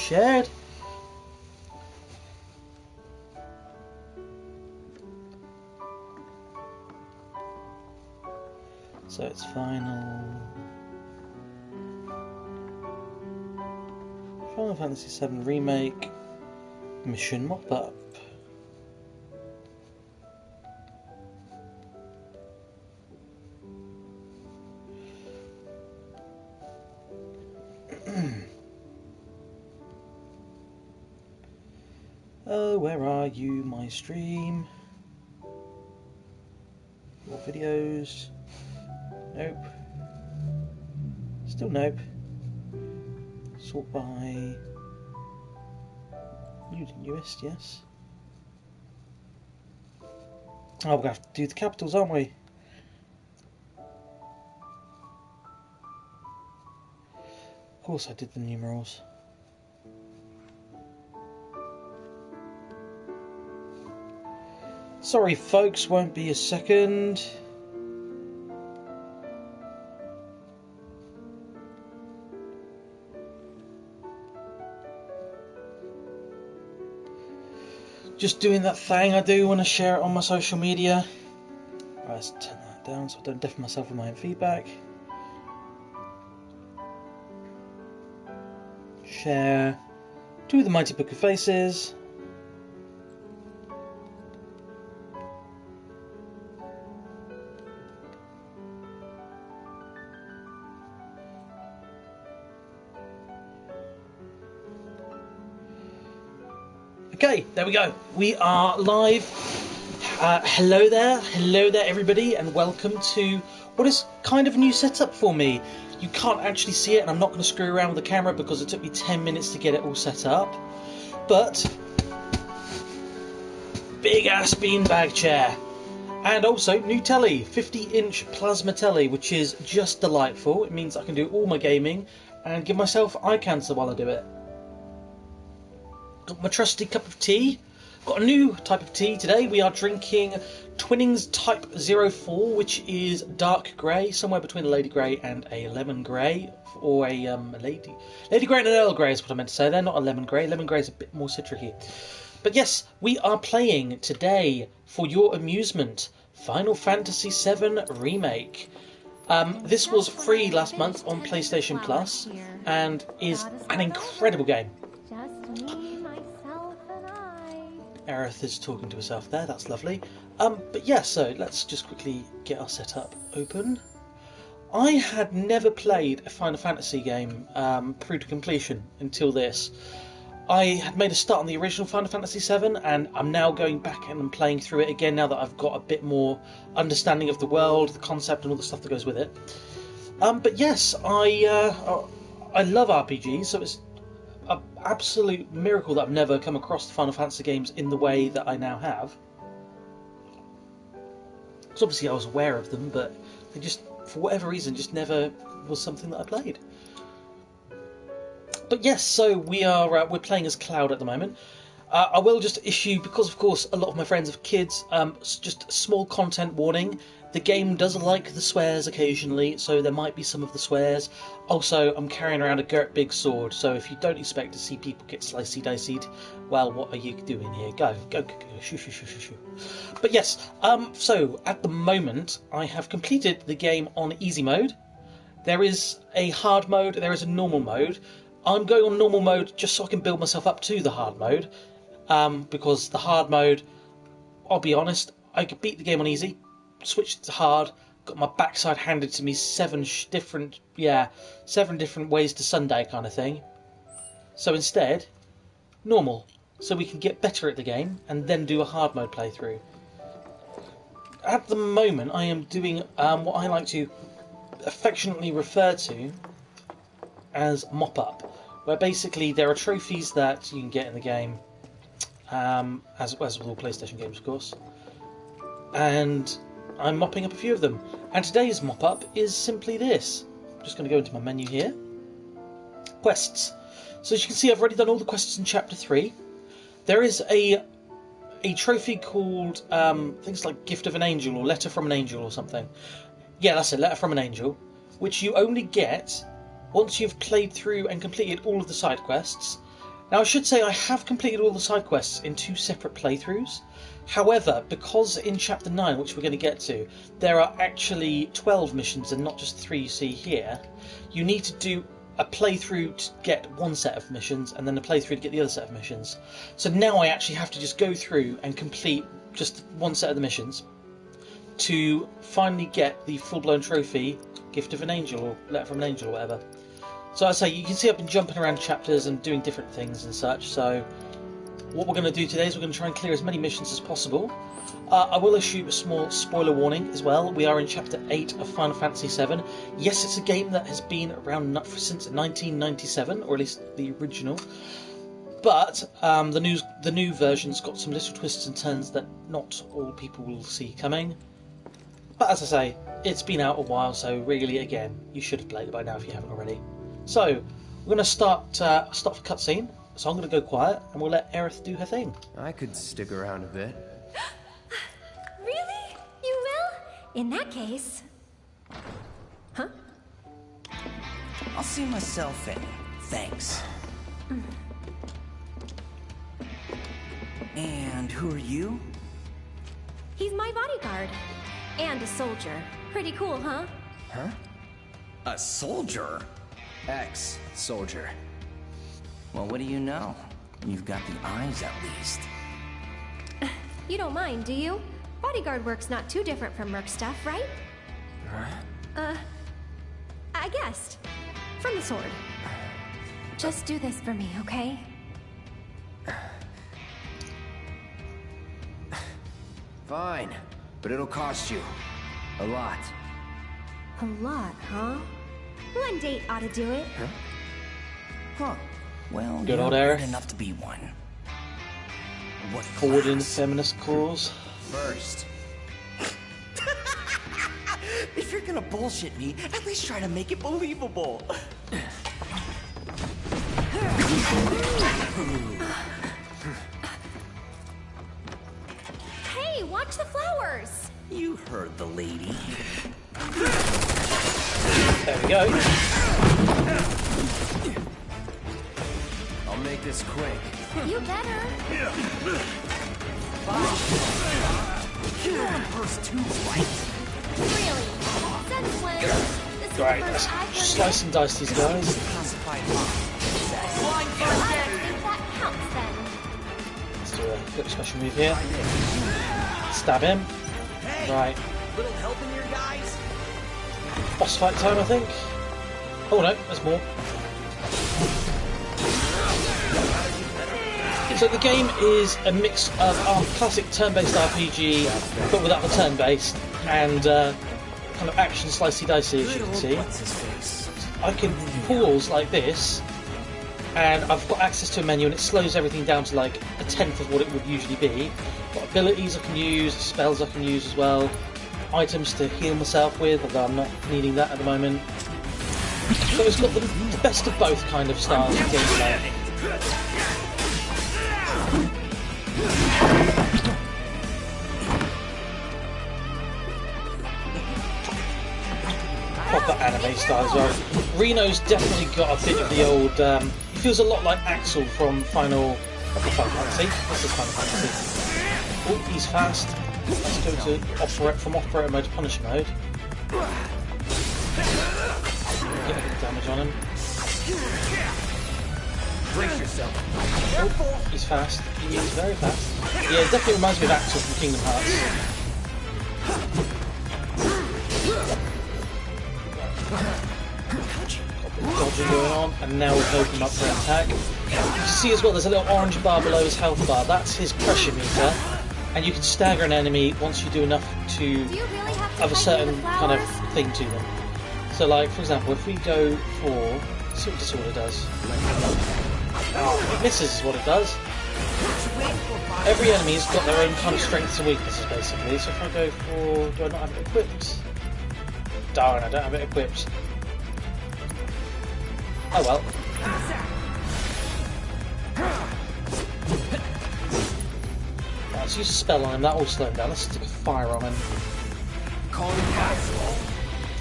shared. So it's Final Fantasy VII Remake Mission Mop-up. Oh, where are you, my stream? More videos? Nope. Still nope. Sort by newest, yes. Oh, we're going to have to do the capitals, aren't we? Of course I did the numerals. Sorry folks, won't be a second. Just doing that thing I do when I share it on my social media. Right, let's turn that down so I don't deafen myself with my own feedback. Share to the Mighty Book of Faces. Okay, there we go. We are live. Hello there everybody, and welcome to what is kind of a new setup for me. You can't actually see it, and I'm not going to screw around with the camera because it took me 10 minutes to get it all set up. But big ass beanbag chair, and also new telly, 50-inch plasma telly, which is just delightful. It means I can do all my gaming and give myself eye cancer while I do it. Got my trusty cup of tea. Got a new type of tea today. We are drinking Twinings Type 04, which is dark grey, somewhere between a Lady Grey and a Lemon Grey, or a Lady Grey and an Earl Grey is what I meant to say. They're not a Lemon Grey. Lemon Grey is a bit more citricy. But yes, we are playing today, for your amusement, Final Fantasy VII Remake. This was free last month on PlayStation Plus, and is an incredible game. Aerith is talking to herself there, that's lovely. But yeah, so let's just quickly get our setup open. I had never played a Final Fantasy game through to completion until this. I had made a start on the original Final Fantasy VII, and I'm now going back and playing through it again now that I've got a bit more understanding of the world, the concept, and all the stuff that goes with it. But yes, I love RPGs, so it's an absolute miracle that I've never come across the Final Fantasy games in the way that I now have. Because obviously I was aware of them, but they just, for whatever reason, just never was something that I played. But yes, so we're playing as Cloud at the moment. I will just issue, because of course a lot of my friends have kids, just a small content warning. The game does like the swears occasionally, so there might be some of the swears. Also, I'm carrying around a girt big sword, so if you don't expect to see people get slicey-dicey'd, well, what are you doing here? Go, shoo, shoo, shoo, shoo, shoo. But yes, so at the moment, I have completed the game on easy mode. There is a hard mode, there is a normal mode. I'm going on normal mode just so I can build myself up to the hard mode, because the hard mode, I'll be honest, I could beat the game on easy, switched to hard, got my backside handed to me seven different ways to Sunday kind of thing. So instead, normal, so we can get better at the game and then do a hard mode playthrough. At the moment, I am doing what I like to affectionately refer to as Mop-up, where basically there are trophies that you can get in the game, as with all PlayStation games, of course, and I'm mopping up a few of them. And today's mop-up is simply this. I'm just going to go into my menu here. Quests. So as you can see, I've already done all the quests in Chapter 3. There is a trophy called, I think it's like Gift of an Angel, or Letter from an Angel, or something. Yeah, that's it, Letter from an Angel, which you only get once you've played through and completed all of the side quests, Now I should say I have completed all the side quests in 2 separate playthroughs. However, because in Chapter 9, which we're going to get to, there are actually 12 missions and not just 3 you see here, you need to do a playthrough to get one set of missions and then a playthrough to get the other set of missions. So now I actually have to just go through and complete just one set of the missions to finally get the full-blown trophy, Gift of an Angel or Letter from an Angel or whatever. So I say, you can see I've been jumping around chapters and doing different things and such, so what we're going to do today is we're going to try and clear as many missions as possible. I will issue a small spoiler warning as well. We are in Chapter 8 of Final Fantasy VII. Yes, it's a game that has been around since 1997, or at least the original. But the new version's got some little twists and turns that not all people will see coming. But as I say, it's been out a while, so really, again, you should have played it by now if you haven't already. So, we're going to start with a cutscene. So I'm going to go quiet, and we'll let Aerith do her thing. I could stick around a bit. Really? You will? In that case... Huh? I'll see myself in. Thanks. And who are you? He's my bodyguard. And a soldier. Pretty cool, huh? Huh? A soldier? Ex-soldier. Well, what do you know? You've got the eyes, at least. You don't mind, do you? Bodyguard work's not too different from Merc stuff, right? Huh? I guessed. From the sword. Just do this for me, okay? Fine, but it'll cost you. A lot. A lot, huh? One date ought to do it. Huh. Well, Good you're old weird Aerith. enough to be one. What Forward in the class? feminist cause. First. If you're gonna bullshit me, at least try to make it believable. Hey, watch the flowers! You heard the lady. There we go. I'll make this quick. You better. You're on first too, right? Really? Since when? This is Right, the let's first I've heard slice and dice these guys. Classified flying I don't think that counts then. Let's do a quick special move here. Stab him. Hey, Right. little help in here, guys? Boss fight time, I think. Oh no, there's more. So the game is a mix of our classic turn-based RPG, but without the turn-based, and kind of action slicey dicey, as you can see. What's his face? I can pause like this, and I've got access to a menu, and it slows everything down to like a tenth of what it would usually be. Got abilities I can use, spells I can use as well, items to heal myself with, although I'm not needing that at the moment. So it's got the best of both kind of styles of gameplay. Proper anime style as well. Reno's definitely got a bit of the old. He feels a lot like Axel from Final Fantasy. This is Final Fantasy. Oh, he's fast. Let's go to operator mode to Punisher mode. Get a bit of damage on him. Brace yourself. Oh, he's fast. He is very fast. Yeah, it definitely reminds me of Axel from Kingdom Hearts. Dodging going on, and now we've opened up for an attack. You see as well, there's a little orange bar below his health bar. That's his pressure meter, and you can stagger an enemy once you do enough to Do you really have to have a fight certain with the kind of flowers? thing to them. So, like for example, if we go for, let's see what disorder does. It misses is what it does. Every enemy's got their own kind of strengths and weaknesses basically. So if I go for, do I not have it equipped? Darn, I don't have it equipped. Oh well. Right, let's use a spell on him, that will slow him down. Let's stick a fire on him.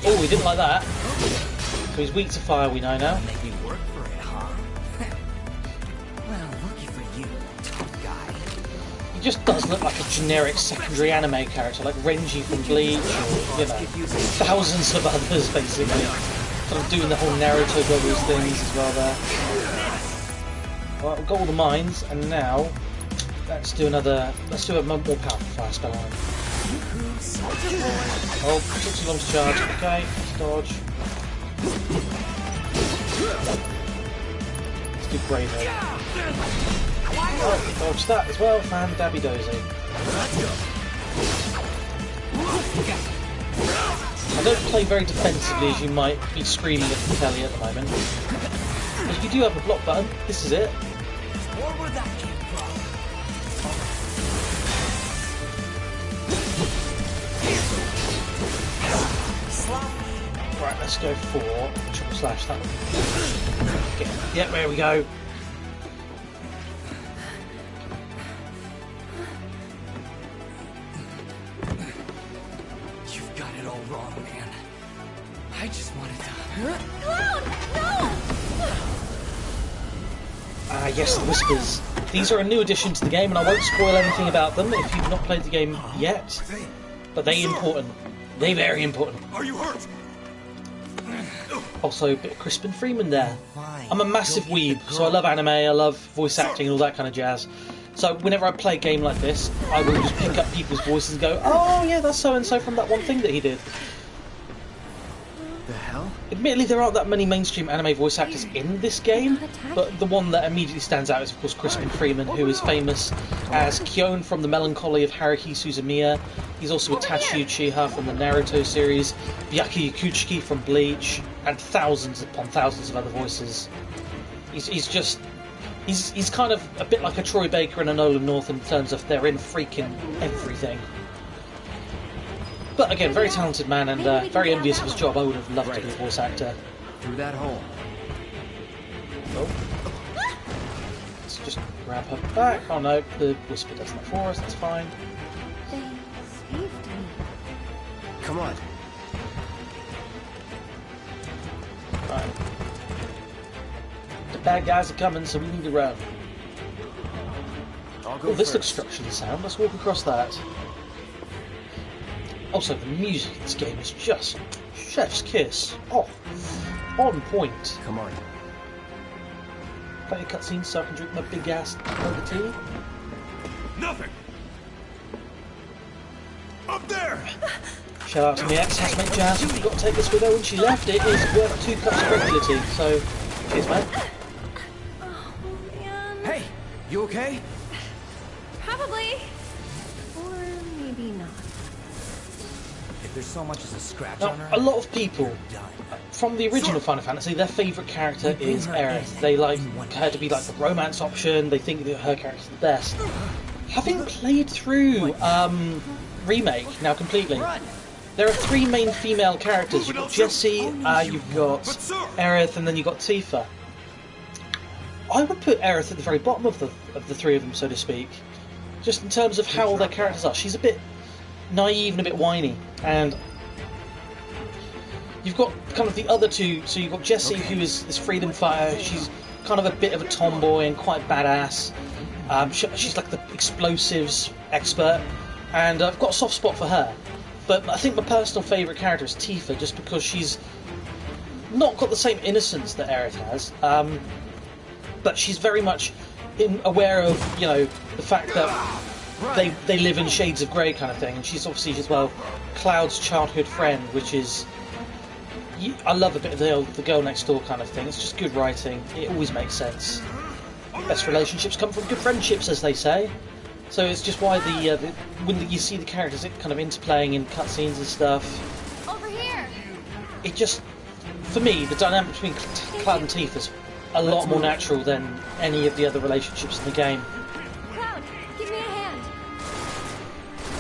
Oh, he didn't like that. So he's weak to fire, we know now. Make me work for it, huh? just does look like a generic secondary anime character, like Renji from Bleach, or, you know, thousands of others, basically. Kind of doing the whole Naruto goggles things as well there. Well, we've got all the mines, and now let's do a more powerful fire spell on him. Oh, took too long to charge. Okay, let's dodge. Let's do Braveheart. Oh, dodge that as well, fan dabby dozy. I don't play very defensively, as you might be screaming at the telly at the moment. But if you do have a block button, this is it. Right, let's go for triple slash that one. Okay. Yep, there we go. You've got it all wrong, man. I just wanted to... Cloud! No! Yes, the Whispers. These are a new addition to the game, and I won't spoil anything about them if you've not played the game yet. But they're important. They're very important. Are you hurt? Also, a bit of Crispin Freeman there. I'm a massive weeb, so I love anime, I love voice acting and all that kind of jazz. So whenever I play a game like this, I will just pick up people's voices and go, oh yeah, that's so-and-so from that one thing that he did. The hell? Admittedly, there aren't that many mainstream anime voice actors in this game, but the one that immediately stands out is, of course, Crispin Freeman, who is famous as Kyon from The Melancholy of Haruhi Suzumiya. He's also Itachi Uchiha from the Naruto series, Byakuya Kuchiki from Bleach, and thousands upon thousands of other voices. He's kind of a bit like a Troy Baker and a Nolan North in terms of they're in freaking everything. But again, very talented man and very envious of his job. I would have loved to be a voice actor. Through that hole. Oh. Let's just grab her back. Oh no, the Whisper does that for us, that's fine. They saved me. Come on. Right. The bad guys are coming, so we need to run. I'll go Oh, this first. looks structurally sound. Let's walk across that. Also, the music in this game is just chef's kiss. Oh, on point. Come on. Play a cutscene so I can drink my big ass cup of tea. Nothing. Up there. Shout out to my ex-housemate Jazz. You've got to take this with her when she left. It is worth 2 cups of regular tea. So, cheers, mate. Oh, man. Hey, you okay? Probably. Or maybe not. If there's so much as a scratch Now, on her... a lot of people Done. from the original Final Fantasy, their favourite character is Aerith. They like her to be like the romance option. They think that her character's the best. Having played through Remake now completely, there are 3 main female characters. You've got Jessie, you've got Aerith, and then you've got Tifa. I would put Aerith at the very bottom of the 3 of them, so to speak. Just in terms of how their characters are. She's a bit naive and a bit whiny, and you've got kind of the other 2. So you've got Jessie, who is this freedom fighter. She's kind of a bit of a tomboy and quite badass. She's like the explosives expert, and I've got a soft spot for her. But I think my personal favourite character is Tifa, just because she's not got the same innocence that Aerith has, but she's very much aware of, you know, the fact that they live in shades of grey kind of thing, and she's obviously as well Cloud's childhood friend, which is, I love a bit of the girl next door kind of thing. It's just good writing. It always makes sense. Best relationships come from good friendships, as they say. So it's just why when you see the characters kind of interplaying in cutscenes and stuff, Over here. it just, for me, the dynamic between Cloud and Tifa is a lot more natural than any of the other relationships in the game. Cloud, give me a hand.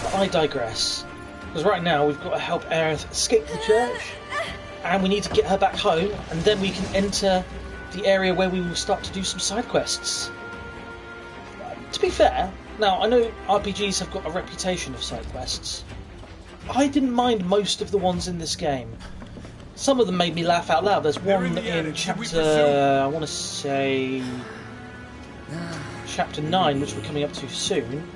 But I digress. Because right now we've got to help Aerith escape the church, and we need to get her back home, and then we can enter the area where we will start to do some side quests. To be fair, now I know RPGs have got a reputation of side quests. I didn't mind most of the ones in this game. Some of them made me laugh out loud. There's one in chapter, I want to say, chapter 9, which we're coming up to soon,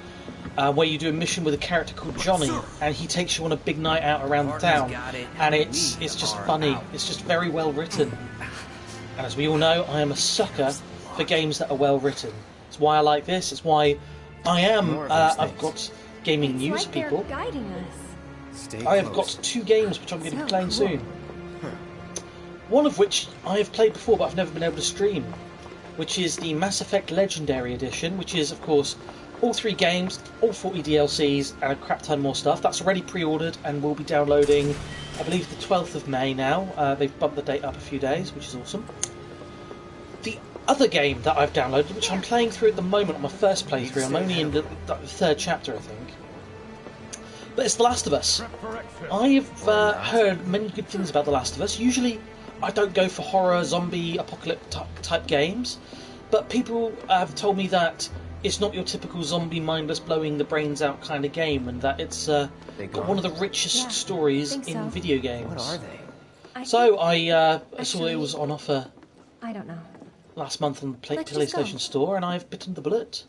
where you do a mission with a character called Johnny, and he takes you on a big night out around the town, and it's just funny. It's just very well written. And as we all know, I am a sucker for games that are well written. It's why I like this. It's why I am. I've got gaming news, like people. They're guiding us. I have got 2 games which I'm going to be playing soon. One of which I have played before, but I've never been able to stream, which is the Mass Effect Legendary Edition, which is, of course, all 3 games, all 40 DLCs, and a crap ton more stuff. That's already pre-ordered and will be downloading, I believe, the 12th of May now. They've bumped the date up a few days, which is awesome. The other game that I've downloaded, which I'm playing through at the moment on my first playthrough, I'm only in the 3rd chapter, I think, but it's The Last of Us. I've heard many good things about The Last of Us. Usually I don't go for horror, zombie, apocalypse type games, but people have told me that it's not your typical zombie mindless blowing the brains out kind of game, and that it's got one of the richest stories in video games. What are they? So I saw it was on offer I don't know. last month on the Let's just go. PlayStation Store, and I've bitten the bullet.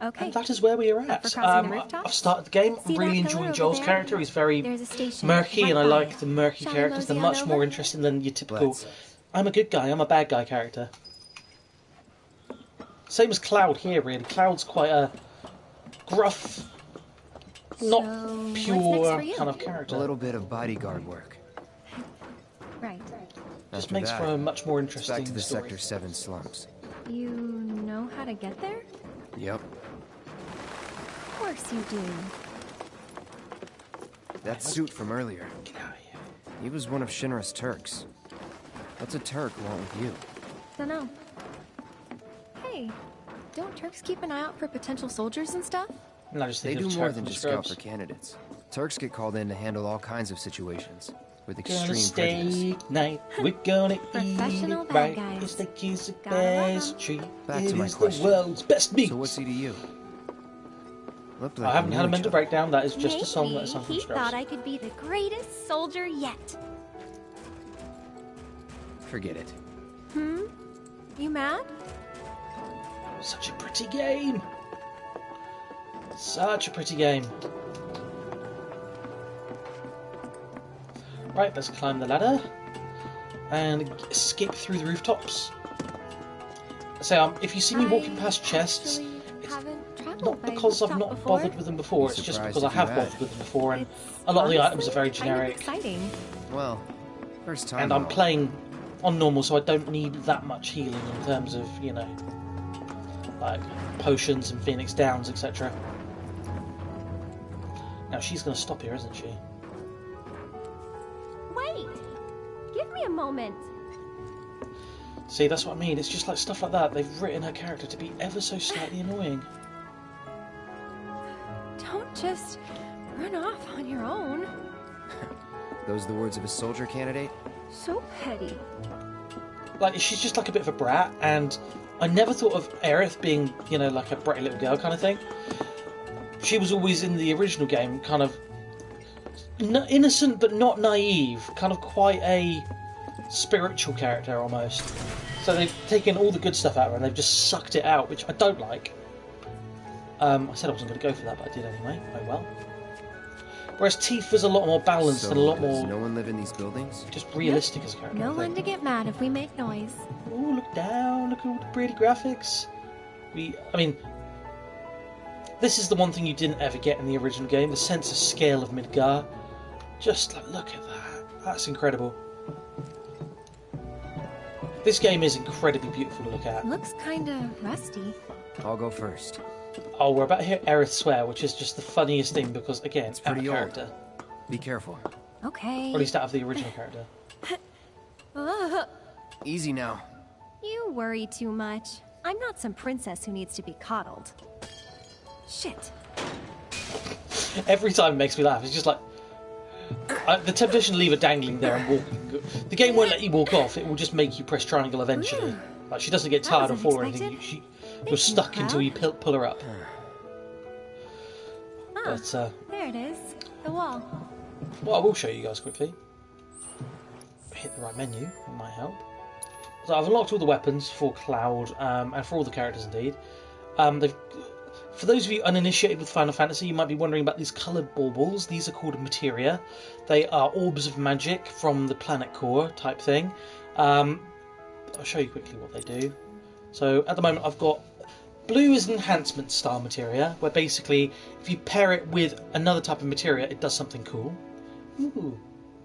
Okay. And that is where we are Up at. for crossing the rooftops? I've started the game. See I'm really that pillar enjoying over Joel's there? character. He's very There's a station murky, right and I by like it. the murky Shall we characters. They're mosey on much more over? interesting than your typical, Let's. I'm a good guy, I'm a bad guy character. Same as Cloud here, really. Cloud's quite a gruff, not So, what's next pure for you? kind of A character. little bit of bodyguard work. Right. Just After makes that, for a much more back interesting to the story. Sector 7 slums. You know how to get there? Yep. Of course you do. That suit from earlier. Get out of here. He was one of Shinra's Turks. What's a Turk want with you? Dunno. Hey, don't Turks keep an eye out for potential soldiers and stuff? No, I just They think do of more Turk than from just scout Scrubs. for candidates. Turks get called in to handle all kinds of situations with Gonna extreme prejudice. steak night, we're gonna eat Professional it bad right. guys. It's the kiss of Gotta love 'em. best treat. Back It to my is the question. world's best meat. So what's he to you? Looked like I haven't you had a knew mental each other. breakdown. That is just Maybe a song that is sung from he Scrubs. thought I could be the greatest soldier yet. Forget it. You mad? Such a pretty game. Such a pretty game. Right, let's climb the ladder and escape through the rooftops. So, if you see me walking past chests, actually it's haven't traveled not by because I've rooftop not before. bothered with them before. Be It's just surprised because I if you have had. bothered with them before, and It's a lot of the items honestly are very kind of generic. exciting. Well, first time. And I'm and all. playing on normal, so I don't need that much healing in terms of, you know, like potions and Phoenix Downs, etc. Now she's going to stop here, isn't she? Wait! Give me a moment. See, that's what I mean. It's just like stuff like that. They've written her character to be ever so slightly annoying. Don't just run off on your own. Those the words of a soldier candidate? So petty. Like, she's just like a bit of a brat, and I never thought of Aerith being, you know, like a bratty little girl kind of thing. She was always in the original game kind of innocent but not naive, kind of quite a spiritual character almost. So they've taken all the good stuff out of her and they've just sucked it out, which I don't like. I said I wasn't going to go for that, but I did anyway. Oh well. Whereas Tifa's a lot more balanced So, and a lot does more no one live in these buildings? just realistic as a character. No I one think. to get mad if we make noise. Oh, look down! Look at all the pretty graphics. I mean, this is the one thing you didn't ever get in the original game: the sense of scale of Midgar. Just like, look at that. That's incredible. This game is incredibly beautiful to look at. Looks kinda rusty. I'll go first. Oh, we're about to hear Aerith swear, which is just the funniest thing because, again, It's out of pretty old. character. Be careful. Okay. Or at least out of the original character. Ugh, Easy now. you worry too much. I'm not some princess who needs to be coddled. Shit. Every time it makes me laugh. It's just like the temptation to leave her dangling there and walk. The game won't let you walk off. It will just make you press triangle eventually. Like she doesn't get That tired or wasn't fall or anything. expected. You're stuck proud. until you pull her up. Ah, But there it is. The wall. what I will show you guys quickly. Hit the right menu. It might help. So I've unlocked all the weapons for Cloud and for all the characters indeed. They've For those of you uninitiated with Final Fantasy, you might be wondering about these coloured baubles. These are called materia. They are orbs of magic from the planet core type thing. I'll show you quickly what they do. So at the moment I've got blue is an enhancement style materia, where basically if you pair it with another type of materia, it does something cool. Ooh,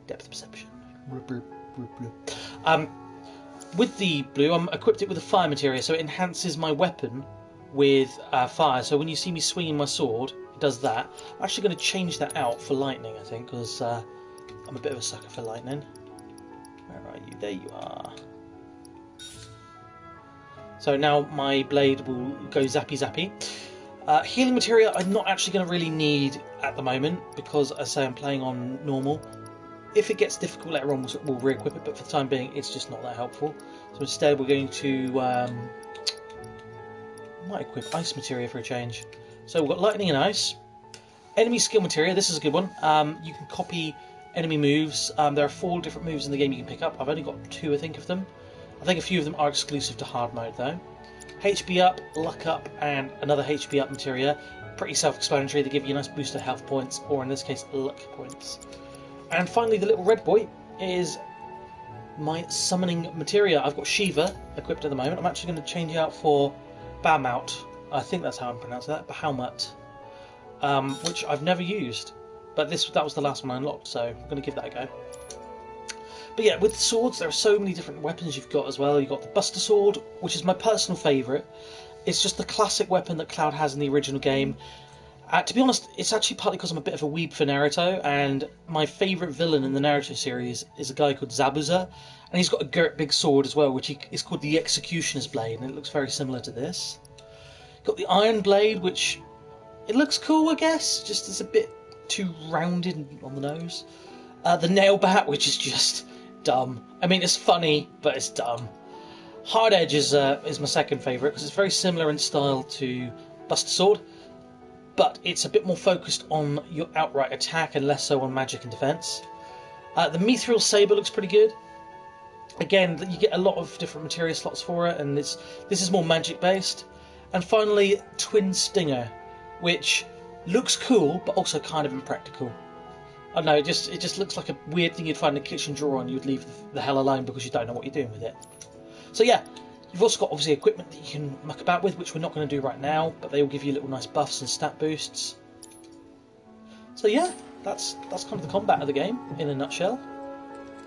depth perception. With the blue, I'm equipped it with a fire materia, so it enhances my weapon with fire. So when you see me swinging my sword, it does that. I'm actually going to change that out for lightning, I think, because I'm a bit of a sucker for lightning. Where are you? There you are. So now my blade will go zappy zappy. Healing materia I'm not actually going to really need at the moment, because as I say, I'm playing on normal. If it gets difficult later on, we'll re-equip it, but for the time being, it's just not that helpful. So instead, we're going to might equip ice materia for a change. So we've got lightning and ice. Enemy skill materia. This is a good one. You can copy enemy moves. There are 4 different moves in the game you can pick up. I've only got 2, I think, of them. I think a few of them are exclusive to hard mode, though. HP up, luck up, and another HP up materia. Pretty self-explanatory. They give you a nice boost of health points, or in this case, luck points. And finally, the little red boy is my summoning materia. I've got Shiva equipped at the moment. I'm actually going to change it out for Bahamut. I think that's how I'm pronouncing that. Bahamut. Which I've never used. But that was the last one I unlocked, so I'm going to give that a go. But yeah, with swords, there are so many different weapons you've got as well. You've got the Buster Sword, which is my personal favourite. It's just the classic weapon that Cloud has in the original game. To be honest, it's actually partly because I'm a bit of a weeb for Naruto, and my favourite villain in the Naruto series is a guy called Zabuza, and he's got a great big sword as well, which is called the Executioner's Blade, and it looks very similar to this. Got the Iron Blade, which it looks cool, I guess, just it's a bit too rounded on the nose. The Nail Bat, which is just dumb. I mean, it's funny, but it's dumb. Hard Edge is my second favourite, because it's very similar in style to Buster Sword, but it's a bit more focused on your outright attack and less so on magic and defence. The Mithril Saber looks pretty good. Again, you get a lot of different materia slots for it, and this is more magic based. And finally, Twin Stinger, which looks cool, but also kind of impractical. I don't know, it just looks like a weird thing you'd find in a kitchen drawer and you'd leave the hell alone because you don't know what you're doing with it. So yeah, you've also got obviously equipment that you can muck about with, which we're not going to do right now, but they will give you little nice buffs and stat boosts. So yeah, that's kind of the combat of the game in a nutshell.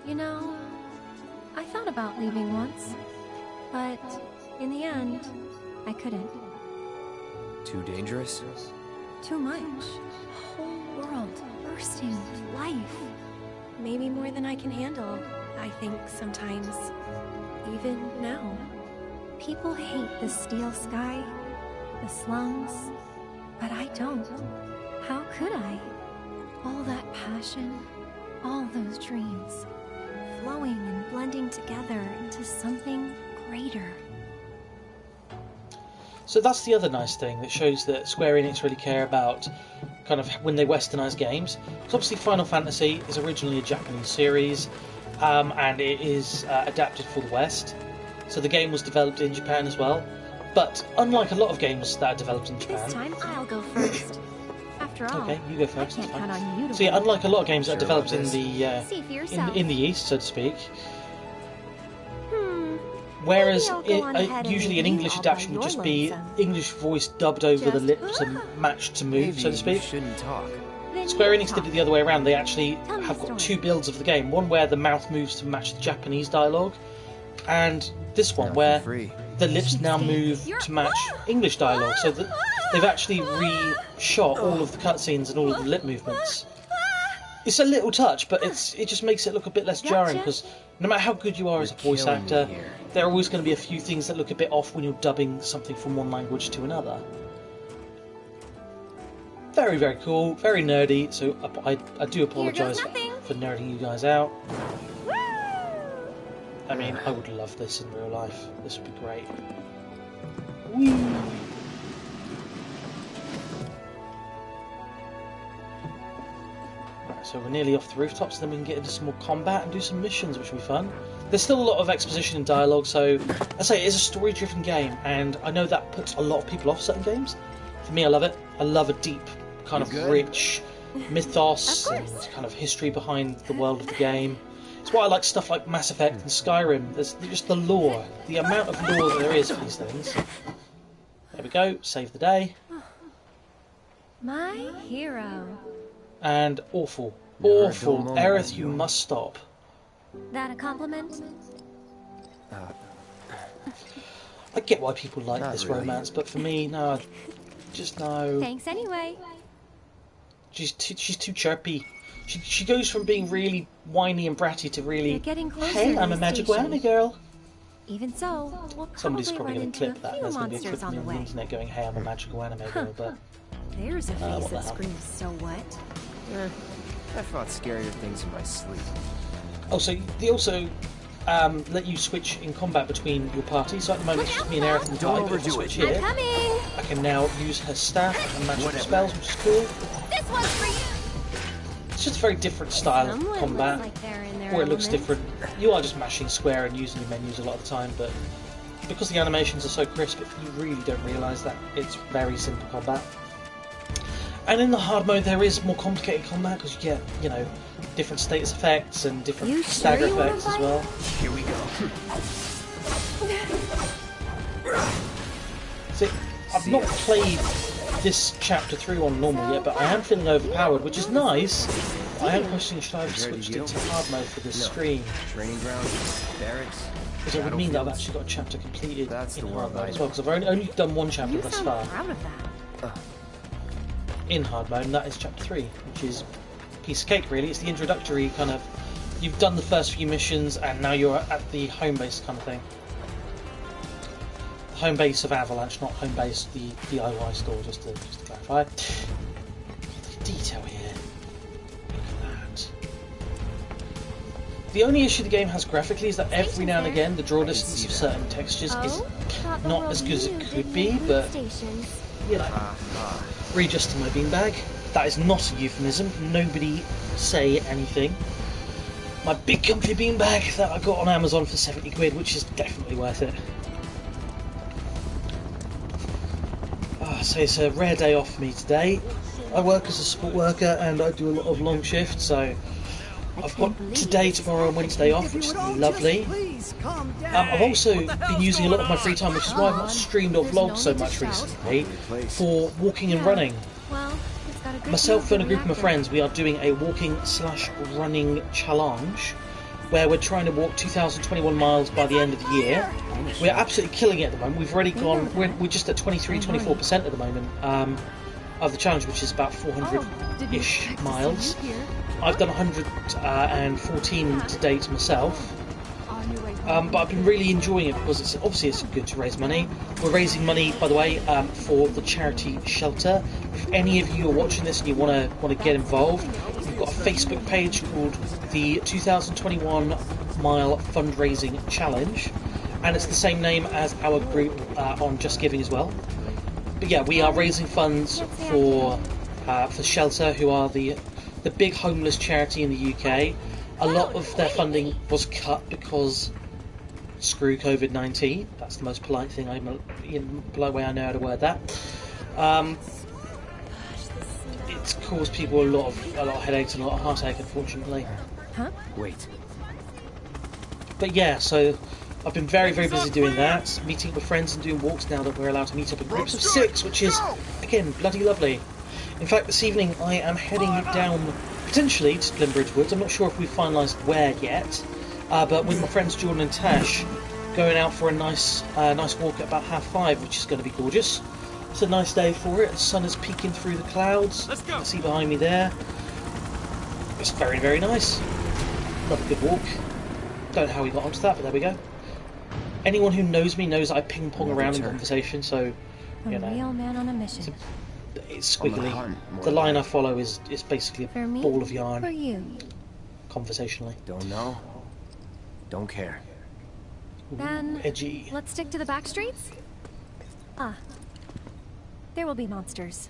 You know, I thought about leaving once, but in the end, I couldn't. Too dangerous? Too much. A whole world bursting with life. Maybe more than I can handle, I think sometimes. Even now. People hate the steel sky, the slums, but I don't. How could I? All that passion, all those dreams, flowing and blending together into something greater. So that's the other nice thing that shows that Square Enix really care about kind of when they westernise games. Because obviously Final Fantasy is originally a Japanese series, and it is adapted for the West. So the game was developed in Japan as well. But unlike a lot of games that are developed in Japan... This time I'll go first. After all, okay, you go first. I can't count on you to so yeah, unlike a lot of games that are developed in the see for yourself. in the East, so to speak. Whereas usually an English adaptation would just be English voice dubbed over the lips and matched to move, so to speak. Shouldn't talk. Square Enix did it the other way around. They actually have got 2 builds of the game. One where the mouth moves to match the Japanese dialogue, and this one where the lips now move to match English dialogue. So that they've actually re-shot all of the cutscenes and all of the lip movements. It's a little touch, but it just makes it look a bit less jarring, because no matter how good you are as a voice actor, there are always going to be a few things that look a bit off when you're dubbing something from one language to another. Very, very cool, very nerdy, so I do apologise for nerding you guys out. I mean, I would love this in real life. This would be great. Whee! Right, so we're nearly off the rooftops, then we can get into some more combat and do some missions, which will be fun. There's still a lot of exposition and dialogue, so I say it is a story-driven game, and I know that puts a lot of people off certain games. For me, I love it. I love a deep, kind of good? rich mythos Of and course. kind of history behind the world of the game. It's why I like stuff like Mass Effect and Skyrim. There's just the lore, the amount of lore that there is for these things. There we go, save the day. My hero. And awful. Never a dull Awful. moment Aerith, with you you. must stop. That a compliment? I get why people like Not this really. romance, but for me, no. Just no. Thanks anyway. She's too chirpy. She goes from being really whiny and bratty to really, They're getting closer hey, to I'm the a magical station. anime girl. Even so, we'll Somebody's probably probably run going to into clip a that. few There's going to be a monsters clip on the on the way. internet going, hey, I'm a magical anime girl, but There's a face what the that hell. screams, so what? I fought scarier things in my sleep. oh, so they also let you switch in combat between your parties. So at the moment, it's just me and Aerith in the Don't party, but if I overdo switch it. I'm here, coming! I can now use her staff and magical Whatever. spells, which is cool. This one's for you! It's just a very different style of Someone combat. looks like they're in their Or it looks element. different. You are just mashing square and using your menus a lot of the time, but because the animations are so crisp, you really don't realise that it's very simple combat. And in the hard mode, there is more complicated combat because you get, you know, different status effects and different You sure stagger you wanna effects as fight? well. Here we go. See, I've not played this chapter through on normal yet, but I am feeling overpowered, which is nice. I am questioning should I have Compared to switched you? into hard mode for this No. stream, Training grounds, barracks, because it would mean that I've battlefields. actually got a chapter completed That's in the hard world mode I as well, because I've only done one chapter You thus sound far proud of that. in hard mode, and that is chapter 3, which is a piece of cake really. It's the introductory kind of, you've done the first few missions and now you're at the home base kind of thing. The home base of Avalanche, not home base the DIY store, just to clarify. The detail here. Look at that. The only issue the game has graphically is that every now and again the draw distance of certain textures is Thought the not world as good as it knew could that be, you need but stations. you know, readjusting my beanbag. That is not a euphemism. Nobody say anything. My big comfy beanbag that I got on Amazon for 70 quid, which is definitely worth it. So it's a rare day off for me today. I work as a support worker and I do a lot of long shifts, so I've got today, tomorrow and Wednesday off, which is lovely. I've also been using a lot of my free time, which is why I've not streamed or vlogged so much recently, for walking and running. Well, it's got a good Myself deal and a for group of my reactor. friends, we are doing a walking/running challenge where we're trying to walk 2,021 miles by the end of the year. We're absolutely killing it at the moment. We've already gone, we're just at 23-24% at the moment of the challenge, which is about 400-ish miles. I've done 114 to date myself. But I've been really enjoying it because it's good to raise money. We're raising money, by the way, for the charity shelter. If any of you are watching this and you want to get involved, we've got a Facebook page called the 2021 Mile Fundraising Challenge, and it's the same name as our group on Just Giving as well. But yeah, we are raising funds for Shelter, who are the big homeless charity in the UK. A lot of their funding was cut because screw COVID-19. That's the most polite thing polite way I know how to word that. It's caused people a lot of headaches and a lot of heartache, unfortunately. Huh? Wait. But yeah, so I've been very, very busy doing that, meeting up with friends and doing walks now that we're allowed to meet up in groups of 6, which is, again, bloody lovely. In fact, this evening I am heading down, potentially, to Splimbridge Woods. I'm not sure if we've finalised where yet, but with my friends Jordan and Tash, going out for a nice walk at about 5:30, which is going to be gorgeous. It's a nice day for it. The sun is peeking through the clouds. Let's go. You see behind me there. It's very, very nice. Love a good walk. Don't know how we got onto that, but there we go. Anyone who knows me knows I ping pong around in conversation, so A you know real man on a mission. it's On the squiggly. hunt, more The than line that. I follow is basically a For me? ball of For yarn, you. conversationally. Don't know. Don't care. Then Edgy. let's stick to the back streets? There will be monsters.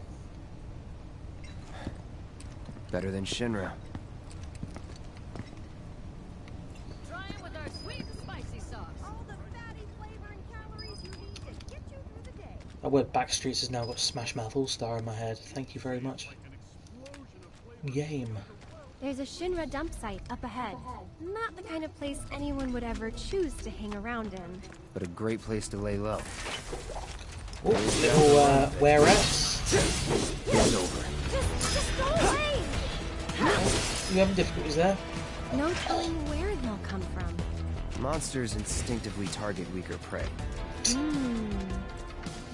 Better than Shinra. Try it with our sweet and spicy sauce. All the fatty flavor and calories you need to get you through the day. That word Backstreets has now got Smash Mouth All-Star in my head. Thank you very much. Game. There's a Shinra dump site up ahead. Not the kind of place anyone would ever choose to hang around in. But a great place to lay low. Oh, little where-ats. It's over. Just go away! You having difficulties there? No telling where they'll come from. Monsters instinctively target weaker prey.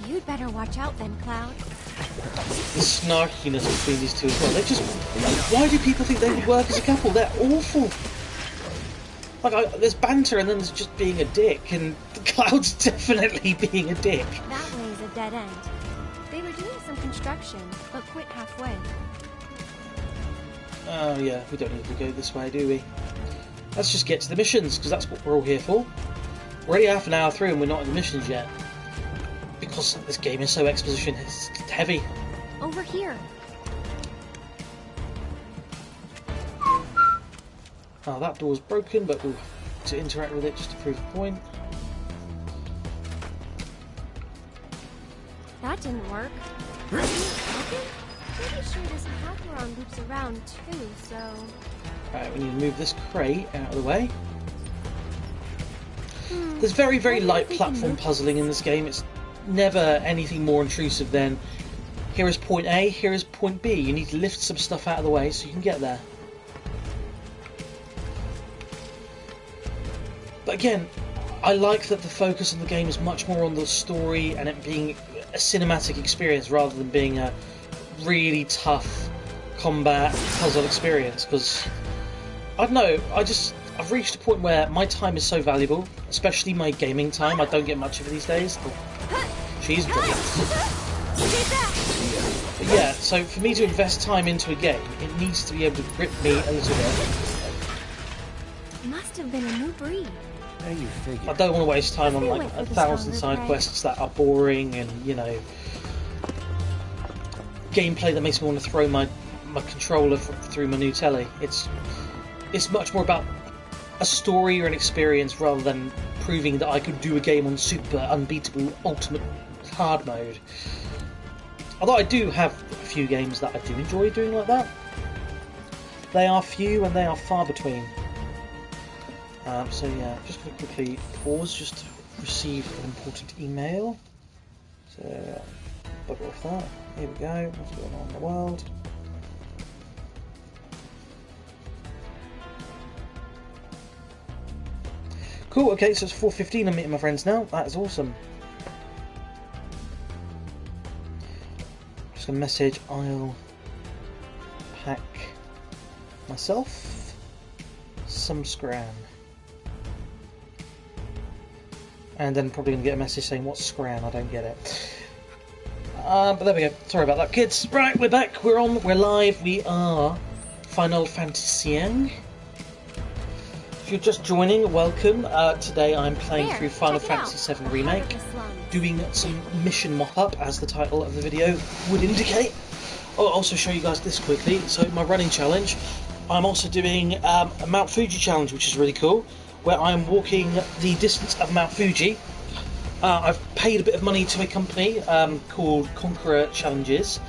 You'd better watch out then, Cloud. The snarkiness between these two as well. They just... Why do people think they would work as a couple? They're awful. Like, there's banter and then there's just being a dick, and Cloud's definitely being a dick. That way's a dead end. They were doing some construction, but quit halfway. Oh yeah, we don't need to go this way, do we? Let's just get to the missions, because that's what we're all here for. We're already half an hour through and we're not in the missions yet. Because this game is so exposition, it's heavy. Over here. Oh, that door's broken, but we'll have to interact with it just to prove the point. That didn't work. Pretty sure this Hakuron loops around too, so... Right, we need to move this crate out of the way. There's very, very light platform puzzling in this game. It's never anything more intrusive than here is point A, here is point B. You need to lift some stuff out of the way so you can get there. But again, I like that the focus of the game is much more on the story and it being a cinematic experience rather than being a really tough combat puzzle experience, because I don't know, I've reached a point where my time is so valuable, especially my gaming time. I don't get much of it these days. She's brilliant. But yeah, so for me to invest time into a game, it needs to be able to grip me a little bit. Must have been a new breed. How do you figure? I don't want to waste time on like 1,000 side quests that are boring and, you know, gameplay that makes me want to throw my controller through my new telly. It's much more about a story or an experience rather than proving that I could do a game on super unbeatable ultimate hard mode. Although I do have a few games that I do enjoy doing like that. They are few and they are far between. So yeah, just going to quickly pause just to receive an important email. So, bugger off that. Here we go. What's going on in the world? Cool, okay, so it's 4:15. I'm meeting my friends now. That is awesome. Just going to message, I'll pack myself some scran. And then probably going to get a message saying, what's scran? I don't get it. But there we go. Sorry about that, kids. Right, we're back. We're on. We're live. We are Final Fantasying. If you're just joining, welcome. Today I'm playing through Final Fantasy VII Remake, doing some mission mop-up, as the title of the video would indicate. I'll also show you guys this quickly. So my running challenge. I'm also doing a Mount Fuji challenge, which is really cool, where I'm walking the distance of Mount Fuji. I've paid a bit of money to a company called Conqueror Challenges.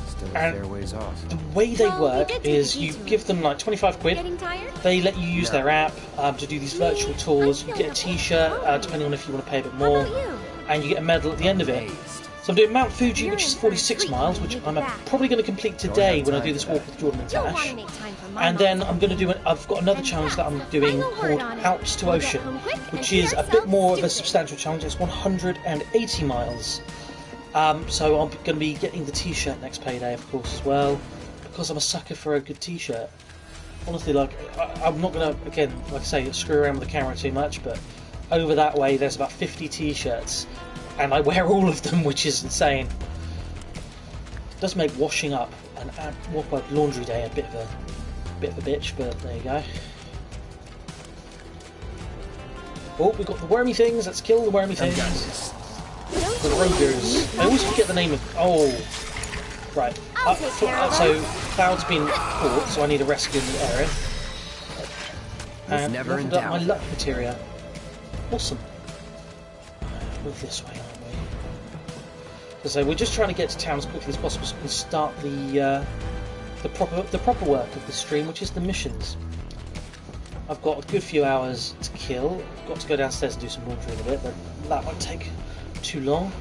Still a And fair ways off. the way they work is you give them like 25 quid. Getting tired? They let you use their app to do these virtual tours. You get a t-shirt, depending on if you want to pay a bit more, and you get a medal at the end of it. So I'm doing Mount Fuji, which is 46 miles, which I'm probably going to complete today when I do this walk with Jordan and Tash. And then I'm going to do I've got another challenge that I'm doing called Alps to Ocean, which is a bit more of a substantial challenge. It's 180 miles. So I'm going to be getting the t-shirt next payday, of course, as well, because I'm a sucker for a good t-shirt. Honestly, like, I'm not going to, again, like I say, screw around with the camera too much, but over that way there's about 50 t-shirts, and I wear all of them, which is insane. It does make washing up and laundry day a bit of a bitch, but there you go. Oh, we've got the wormy things. Let's kill the wormy things. The Rogers. I always forget the name of. Oh, right. So Cloud's been caught, so I need a rescue in the area. And never in leveled up my doubt. luck materia. Awesome. Move this way, aren't we? So we're just trying to get to town as quickly as possible so we can start the proper work of the stream, which is the missions. I've got a good few hours to kill. I've got to go downstairs and do some laundry in a bit, but that won't take too long.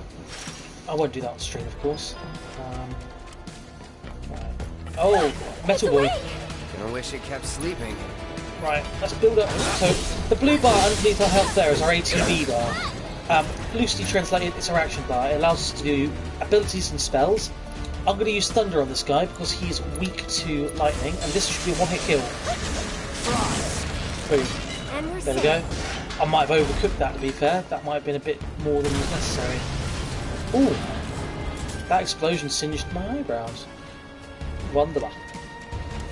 I won't do that on stream, of course. Right. Oh, Metal Boy. Gonna wish it kept sleeping. Right, let's build up. So the blue bar underneath our health there is our ATB bar. Loosely translated, it's our action bar. It allows us to do abilities and spells. I'm going to use Thunder on this guy because he's weak to lightning, and this should be a one-hit kill. Boom. There we go. I might have overcooked that, to be fair. That might have been a bit more than was necessary. Ooh, that explosion singed my eyebrows. Wonderful.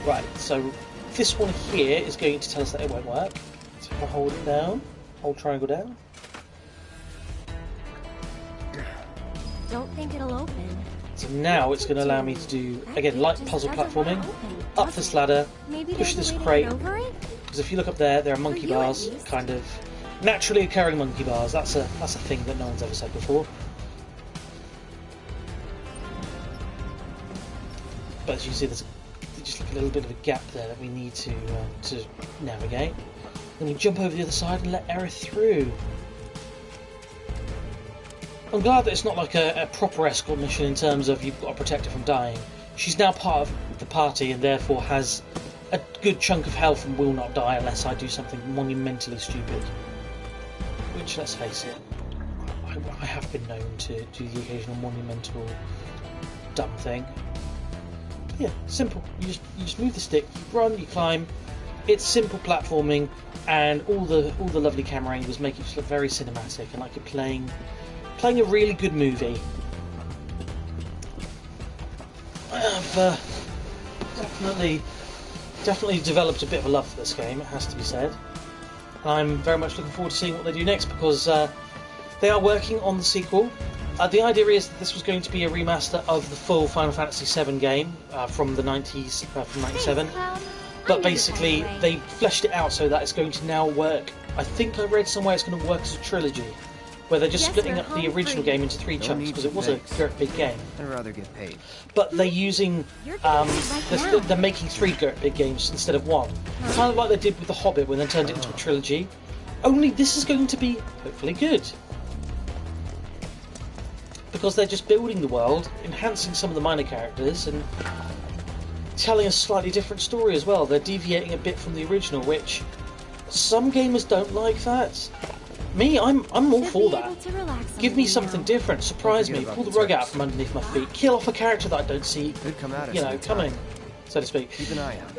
Right, so this one here is going to tell us that it won't work. So if I hold it down, hold triangle down. Don't think it'll open. So now it's going to allow me to do, again, light puzzle platforming, up this ladder, push this crate, because if you look up there, there are monkey bars, kind of naturally occurring monkey bars. That's a thing that no one's ever said before. But as you see, there's just like a little bit of a gap there that we need to navigate. Then we jump over the other side and let Aerith through. I'm glad that it's not like a proper escort mission in terms of you've got to protect her from dying. She's now part of the party and therefore has a good chunk of health and will not die unless I do something monumentally stupid. Which, let's face it, I have been known to do the occasional monumental dumb thing. But yeah, simple. You just move the stick, you run, you climb. It's simple platforming, and all the lovely camera angles make it look very cinematic and like you're playing a really good movie. I have definitely developed a bit of a love for this game, it has to be said. And I'm very much looking forward to seeing what they do next, because they are working on the sequel. The idea is that this was going to be a remaster of the full Final Fantasy VII game from the 90s, from 97. But basically, they fleshed it out so that it's going to now work. I think I read somewhere it's going to work as a trilogy, where they're just splitting up the original game into 3 chunks because it was a great big game. I'd rather get paid. But they're using, they're making 3 great big games instead of 1. Kind of like they did with The Hobbit when they turned it into a trilogy. Only this is going to be hopefully good. Because they're just building the world, enhancing some of the minor characters, and telling a slightly different story as well. They're deviating a bit from the original, which some gamers don't like that. Me, I'm all for that. Give me something different, surprise me, pull the rug out from underneath my feet, kill off a character that I don't see, coming, so to speak. Keep an eye out.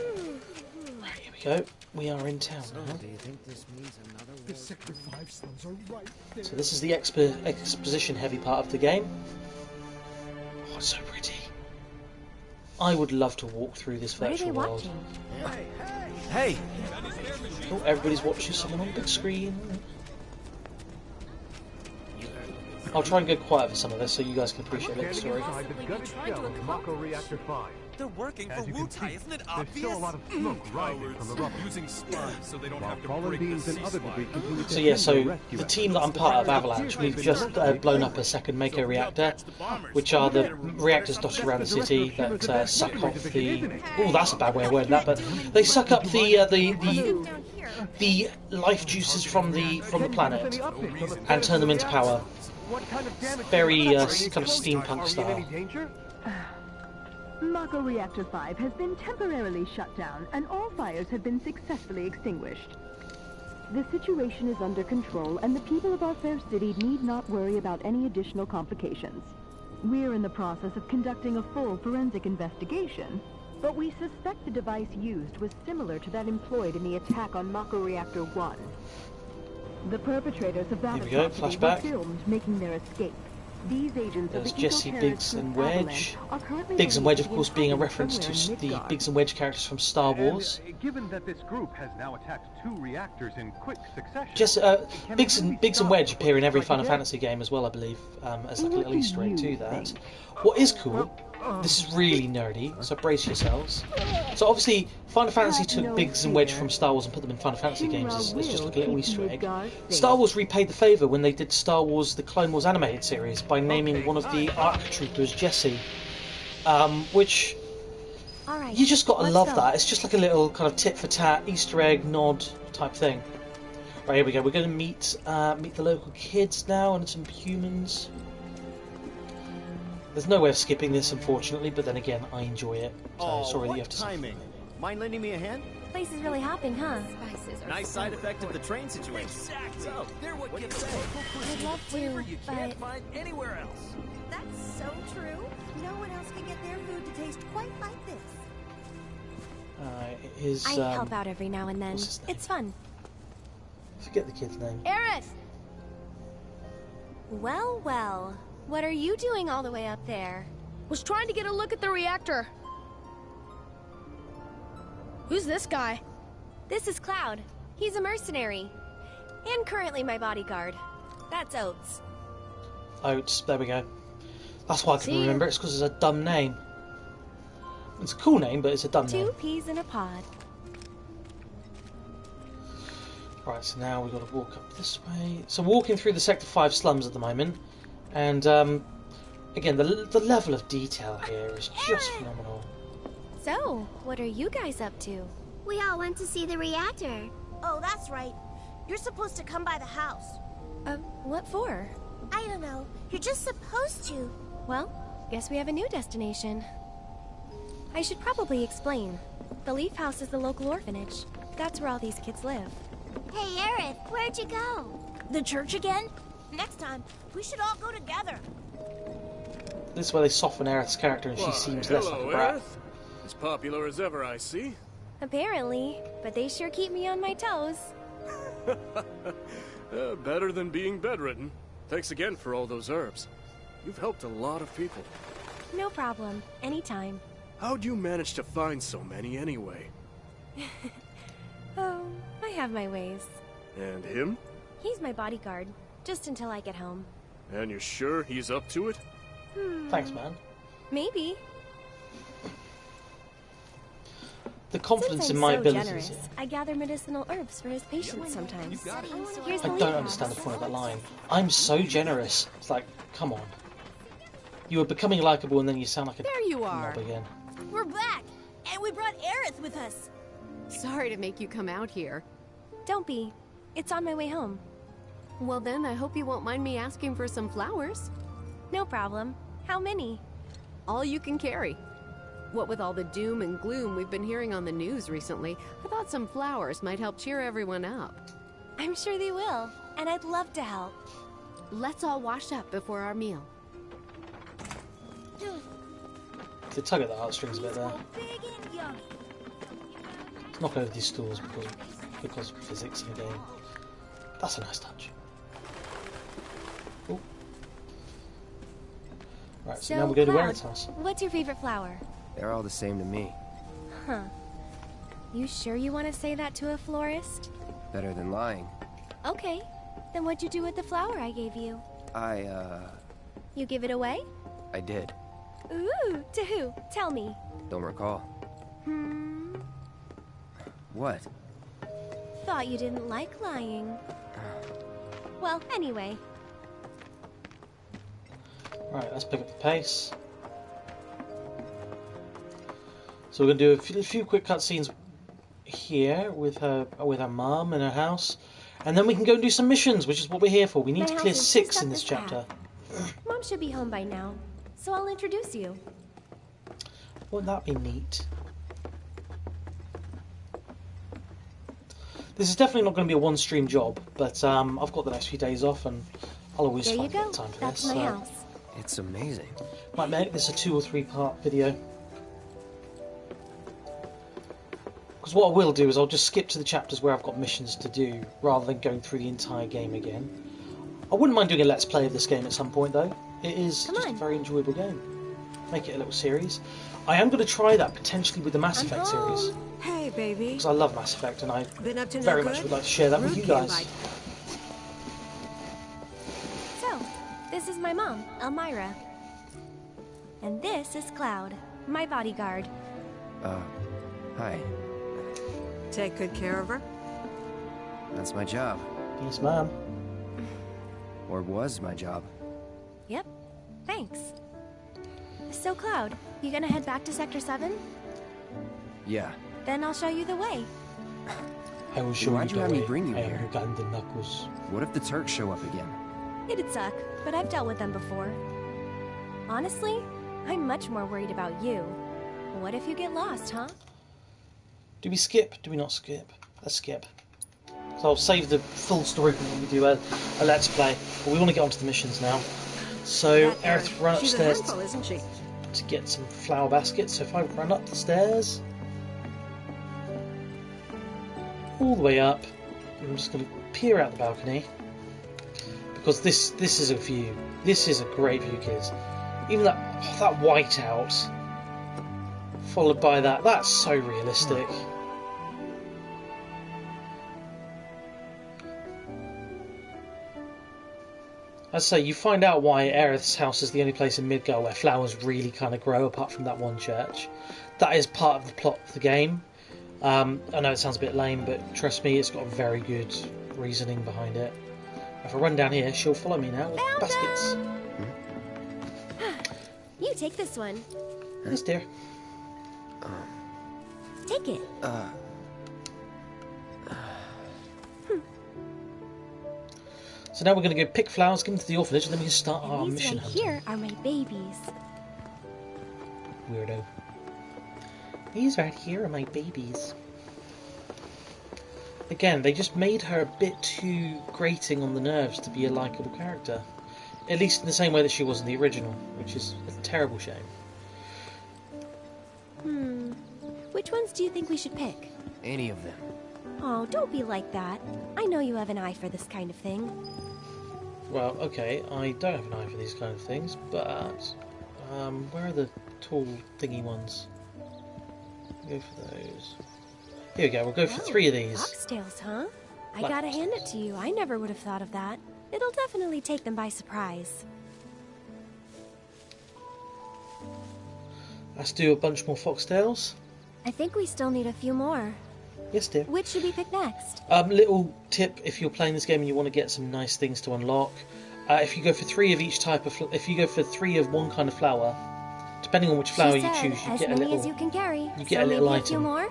Right, here we go. We are in town now. So this is the exposition-heavy part of the game. Oh, it's so pretty. I would love to walk through this virtual world. Hey! Oh, everybody's watching someone on big screen. I'll try and go quiet for some of this so you guys can appreciate the story. They're working for Wu-Tai, isn't it obvious? There's still a lot of smoke rising from the rubble. Using spies so they don't have to Fallen break beams the and other debris continue to So yeah, so rescue the team that I'm part of, Avalanche, we've just blown up a second Mako reactor, which are the reactors dotted around the city that suck off the... Oh, that's a bad way of wording that, but they suck up the life juices from the planet and turn them into power. Very kind of steampunk style. Mako Reactor 5 has been temporarily shut down, and all fires have been successfully extinguished. The situation is under control, and the people of our fair city need not worry about any additional complications. We're in the process of conducting a full forensic investigation, but we suspect the device used was similar to that employed in the attack on Mako Reactor 1. The perpetrators of that atrocity were filmed making their escape. These agents There's Jesse, Biggs and Wedge. Biggs and Wedge, of course, being a reference to the Biggs and Wedge characters from Star Wars. Given that this group has now attacked 2 reactors in quick succession, Biggs and Wedge appear in every Final Fantasy game as well, I believe, as like a little Easter egg to that. What is cool This is really nerdy, so brace yourselves. So obviously, Final Fantasy took Biggs and Wedge from Star Wars and put them in Final Fantasy games as just like a little Easter egg. Star Wars repaid the favour when they did Star Wars The Clone Wars animated series by naming one of the ARC troopers Jesse. Which, you just gotta love that. It's just like a little kind of tit-for-tat, Easter egg, nod type thing. Right, here we go. We're going to meet the local kids now and some humans. There's no way of skipping this, unfortunately, but then again, I enjoy it. So sorry that you have to. Timing. Mind lending me a hand? Place is really hopping, huh? Nice side effect of the train situation. Exactly. So, They're what what do you gives say? us local I'd cuisine love flavor to, you but can't find anywhere else. That's so true. No one else can get their food to taste quite like this. I help out every now and then. what's his name? It's fun. Forget the kid's name. Aerith! Well, well. What are you doing all the way up there? Was trying to get a look at the reactor. Who's this guy? This is Cloud. He's a mercenary. And currently my bodyguard. That's Oates. Oates, there we go. That's why I can See? remember it. It's because it's a dumb name. It's a cool name, but it's a dumb name. 2 peas in a pod. Right, so now we've got to walk up this way. So walking through the Sector 5 slums at the moment. And, again, the level of detail here is just phenomenal. So, what are you guys up to? We all went to see the reactor. Oh, that's right. You're supposed to come by the house. What for? I don't know. You're just supposed to. Well, guess we have a new destination. I should probably explain. The Leaf House is the local orphanage. That's where all these kids live. Hey, Aerith, where'd you go? The church again? Next time, we should all go together. This is where they soften Aerith's character and she seems less like a brat. Aerith. As popular as ever, I see. Apparently, but they sure keep me on my toes. Better than being bedridden. Thanks again for all those herbs. You've helped a lot of people. No problem. Anytime. How'd you manage to find so many anyway? Oh, I have my ways. And him? He's my bodyguard, just until I get home. And you're sure he's up to it? Thanks, man. Maybe. The confidence Since I'm in my so abilities. generous, Here. I gather medicinal herbs for his patients sometimes. Here's I the don't Leaf understand the House. point of that line. I'm so generous. It's like, come on. You were becoming likable and then you sound like a There you are. knob again. We're back, and we brought Aerith with us. Sorry to make you come out here. Don't be. It's on my way home. Well then, I hope you won't mind me asking for some flowers. No problem. How many? All you can carry. What with all the doom and gloom we've been hearing on the news recently, I thought some flowers might help cheer everyone up. I'm sure they will, and I'd love to help. Let's all wash up before our meal. They tug at the heartstrings a bit there. Big and yummy. Let's knock over these stools because of physics in the game. That's a nice touch. Ooh. Right, so now we go to Cloud, Aerith's house. what's your favorite flower? They're all the same to me. Huh. You sure you want to say that to a florist? Better than lying. Okay. Then what'd you do with the flower I gave you? You give it away? I did. Ooh, to who? Tell me. Don't recall. What? Thought you didn't like lying. Well, anyway. Right, let's pick up the pace. So we're going to do a few quick cutscenes here with her mum in her house, and then we can go and do some missions, which is what we're here for. We need My to house clear is 6 just in up this this chapter. Mom should be home by now, so I'll introduce you. Wouldn't that be neat? This is definitely not going to be a one-stream job, but I've got the next few days off, and I'll always There you find a bit go. of time for That's this. my So house. It's amazing. might make this a 2 or 3 part video. Because what I will do is I'll just skip to the chapters where I've got missions to do, rather than going through the entire game again. I wouldn't mind doing a let's play of this game at some point, though. It is just a very enjoyable game. Make it a little series. I am going to try that potentially with the Mass Effect series. Hey, baby. Because I love Mass Effect, and I Been up to no very good? much would like to share that with Rude you came guys. So, this is my mom, Elmira. And this is Cloud, my bodyguard. Hi. Take good care of her? That's my job. Yes, ma'am. Or was my job. Yep, thanks. So Cloud, you gonna head back to Sector 7? Yeah. Then I'll show you the way. I will show Why'd you you the have me way. bring you I here? am Ugandan Knuckles. What if the Turks show up again? It'd suck, but I've dealt with them before. Honestly, I'm much more worried about you. What if you get lost, huh? Do we skip? Do we not skip? Let's skip. So I'll save the full story when we do a Let's Play. But we want to get onto the missions now. So Aerith run She's a upstairs handful, isn't she? to get some flower baskets. So if I run up the stairs, all the way up, I'm just going to peer out the balcony. Because this is a view. This is a great view, kids. Even that whiteout, followed by that's so realistic. As I say, you find out why Aerith's house is the only place in Midgard where flowers really kind of grow, apart from that one church. That is part of the plot of the game. I know it sounds a bit lame, but trust me, it's got a very good reasoning behind it. If I run down here, she'll follow me now with baskets. You take this one. Yes, dear. Take it. So now we're going to go pick flowers, give them to the orphanage, and then we can start our These mission right hunting. here are my babies. Weirdo. These right here are my babies. Again, they just made her a bit too grating on the nerves to be a likeable character. At least in the same way that she was in the original, which is a terrible shame. Which ones do you think we should pick? Any of them. Oh, don't be like that. I know you have an eye for this kind of thing. Well, okay, I don't have an eye for these kind of things, but where are the tall thingy ones? Go for those. Here we go, we'll go for 3 of these. Foxtails, huh? I Like- gotta hand it to you. I never would have thought of that. It'll definitely take them by surprise. Let's do a bunch more foxtails. I think we still need a few more. Yes, dear. Which should we pick next? Little tip: if you're playing this game and you want to get some nice things to unlock, if you go for 3 of each type of, if you go for 3 of one kind of flower, depending on which flower She you said, choose, you as get a many little. as you can carry. You get so a little maybe a few item. more?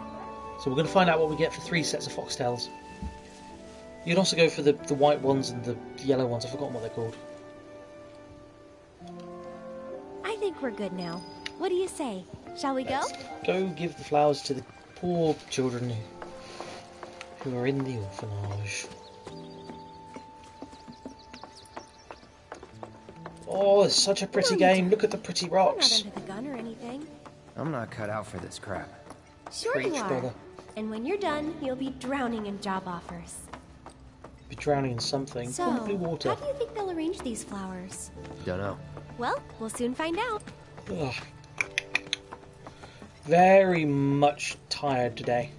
So we're going to find out what we get for 3 sets of foxtails. You can also go for the white ones and the yellow ones. I've forgotten what they're called. I think we're good now. What do you say? Shall we go? Go give the flowers to the poor children who are in the orphanage. Oh, it's such a pretty game. Look at the pretty We're not rocks. under the gun or anything. I'm not cut out for this crap. Sure you Preach, are. brother. And when you're done, you'll be drowning in job offers. Be drowning in something. So, Probably water. how do you think they'll arrange these flowers? Dunno. Well, we'll soon find out. Ugh. Very much tired today.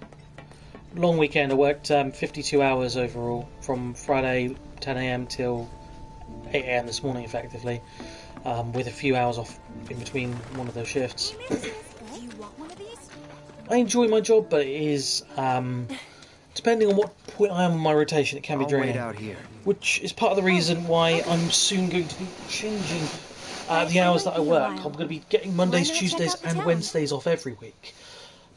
Long weekend. I worked 52 hours overall from Friday 10 AM till 8 AM this morning, effectively, with a few hours off in between one of those shifts. Do you want one of these? I enjoy my job, but it is, depending on what point I am on my rotation, it can be I'll draining. wait out here. Which is part of the reason why I'm soon going to be changing the hours that I work. I'm going to be getting Mondays, Why not check Tuesdays out the and town? Wednesdays off every week.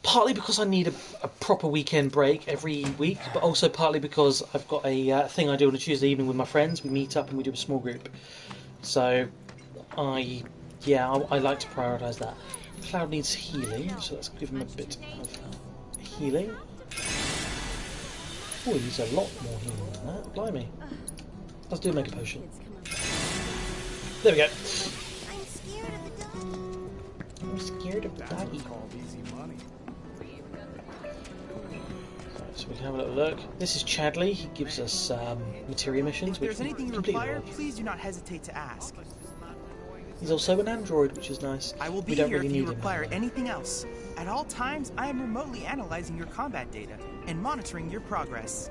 Partly because I need a proper weekend break every week, but also partly because I've got a thing I do on a Tuesday evening with my friends. We meet up and we do a small group. So, I like to prioritise that. Cloud needs healing, so let's give him a bit of healing. Oh, he needs a lot more healing than that. Blimey. Let's do a mega potion. There we go. I'm scared of the dog. I'm scared of the doggy. Right, so we can have a little look. This is Chadley. He gives us materia missions, If which there's we anything you completely require, love. please do not hesitate to ask. He's also an android, which is nice. I will We be don't here really if you need him. require anything else. At all times, I am remotely analyzing your combat data and monitoring your progress.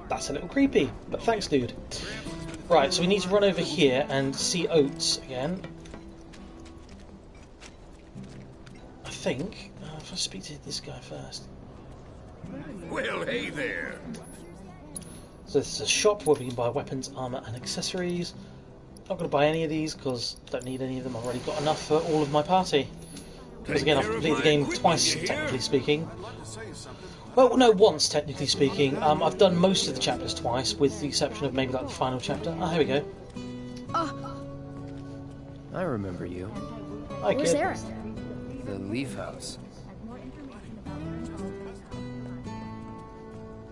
That's a little creepy, but thanks, dude. Right, so we need to run over here and see Oates again. think if I speak to this guy first. Well, hey there. So this is a shop where we can buy weapons, armor, and accessories. Not going to buy any of these because I don't need any of them. I've already got enough for all of my party. Because again, I've completed the game twice, technically speaking. Well, no, once, technically speaking. I've done most of the chapters twice, with the exception of maybe like the final chapter. Ah, here we go. I remember you. Hi, Where's kid. Eric? The Leaf House.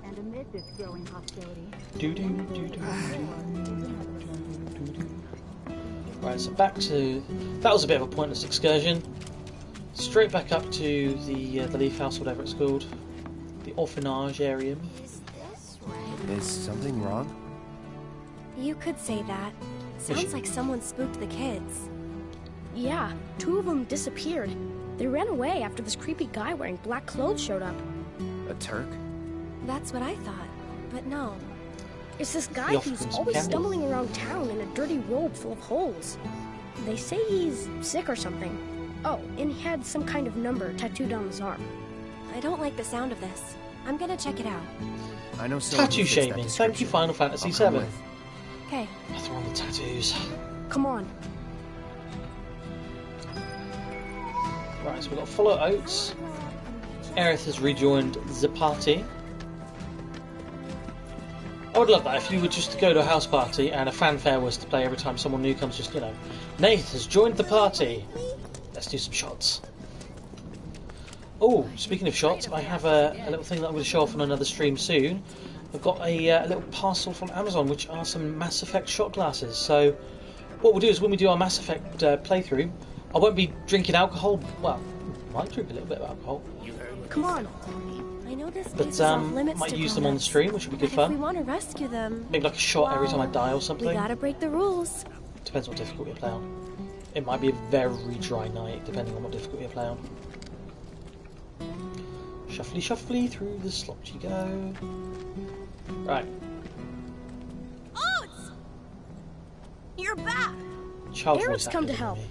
And amid this growing hostility, Right, so back to... That was a bit of a pointless excursion. Straight back up to the Leaf House, whatever it's called. The orphanage area. Is something wrong? You could say that. Sounds like someone spooked the kids. Yeah, 2 of them disappeared. They ran away after this creepy guy wearing black clothes showed up. A Turk? That's what I thought, but no. It's this guy who's always stumbling around town in a dirty robe full of holes. They say he's sick or something. Oh, and he had some kind of number tattooed on his arm. I don't like the sound of this. I'm gonna check it out. I know someone Tattoo who fits that shaming. Thank you, description. Final Fantasy I'll come VII. with. Okay. I throw on the tattoos. Come on. Right, so we've got Follow Oats. Aerith has rejoined the party. I would love that if you were just to go to a house party and a fanfare was to play every time someone new comes, just, you know, Nath has joined the party. Let's do some shots. Oh, speaking of shots, I have a little thing that I'm going to show off on another stream soon. I've got a little parcel from Amazon, which are some Mass Effect shot glasses. So what we'll do is when we do our Mass Effect playthrough, I won't be drinking alcohol. Well, I might drink a little bit of alcohol. Come on. I know this But place is off limits might to use them on the grown-ups, stream, which would be good but if we fun. want to rescue them, Maybe like a shot every time I die or we something. gotta break the rules. Depends what difficulty you play on. It might be a very dry night, depending on what difficulty you play on. Shuffly, shuffly through the slots you go. Right. Oats! You're back! Child Eric's voice come acting to help. me.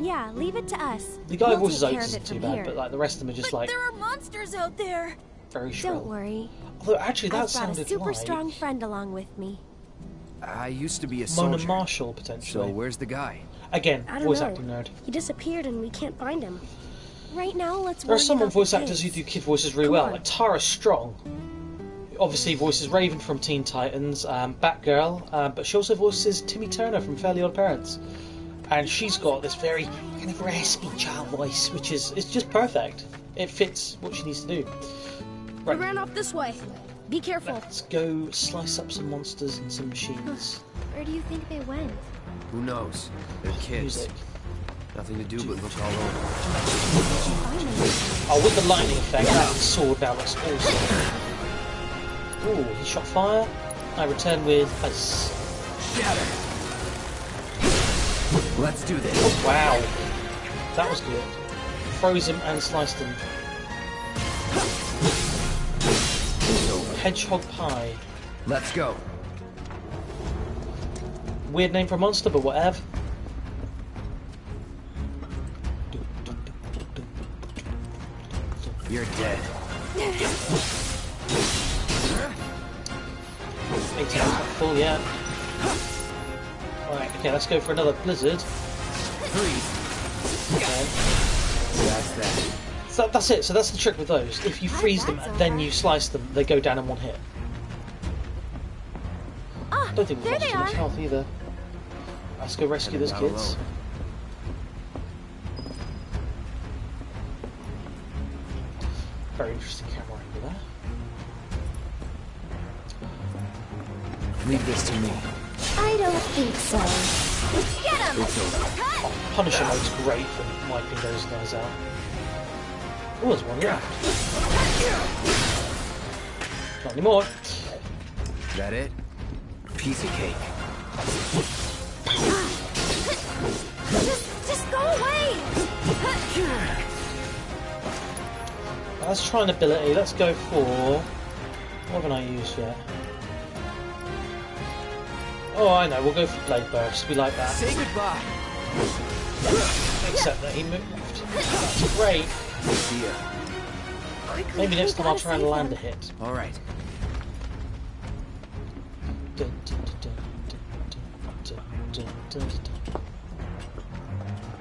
Yeah, leave it to us. The guy We'll voices take care Oats of isn't it too from bad, here. but like the rest of them are just like There are monsters out there! very shrill. Don't worry. Although actually that I've brought a sounded super like strong friend along with me. I used to be a Mona soldier. Marshall potentially. So where's the guy? Again, I don't voice know. acting nerd. He disappeared and we can't find him. Right now, let's There are worry some about voice the actors who kids. do kid voices really Come well, on. like Tara Strong. Obviously voices Raven from Teen Titans, Batgirl, but she also voices Timmy Turner from Fairly Odd Parents. And she's got this very kind of raspy child voice, which is it's just perfect. It fits what she needs to do. We Right, ran off this way. Be careful. let's go slice up some monsters and some machines. Where do you think they went? Who knows? They're kids. Music. Nothing to do but look all over. Oh, with the lightning effect, that sword now looks awesome. Ooh, he shot fire. I return with ice. Shatter! Let's do this. Oh, wow. That was good. Froze him and sliced him. Hedgehog pie. Let's go. Weird name for a monster, but whatever. You're dead. 18 not full yet. Right, okay, let's go for another blizzard. Freeze. Okay. That's that. So that's it, so that's the trick with those. If you freeze them and then you slice them, they go down in one hit. Ah, I don't think we've there lost they too much are. health either. Let's go rescue those And I'm kids. not Very interesting camera angle there. Leave this to me. I don't think so. Get him! It's over. Oh, Punisher mode's great for wiping those guys out. Oh, there's one left. Not anymore. That it? Piece of cake. Just go away! Let's try an ability. Let's go for... What haven't I used yet? Oh, I know. We'll go for Blade Burst. We like that. Say goodbye. Except that he moved. That's great. Maybe next time I'll try and land a hit. All right.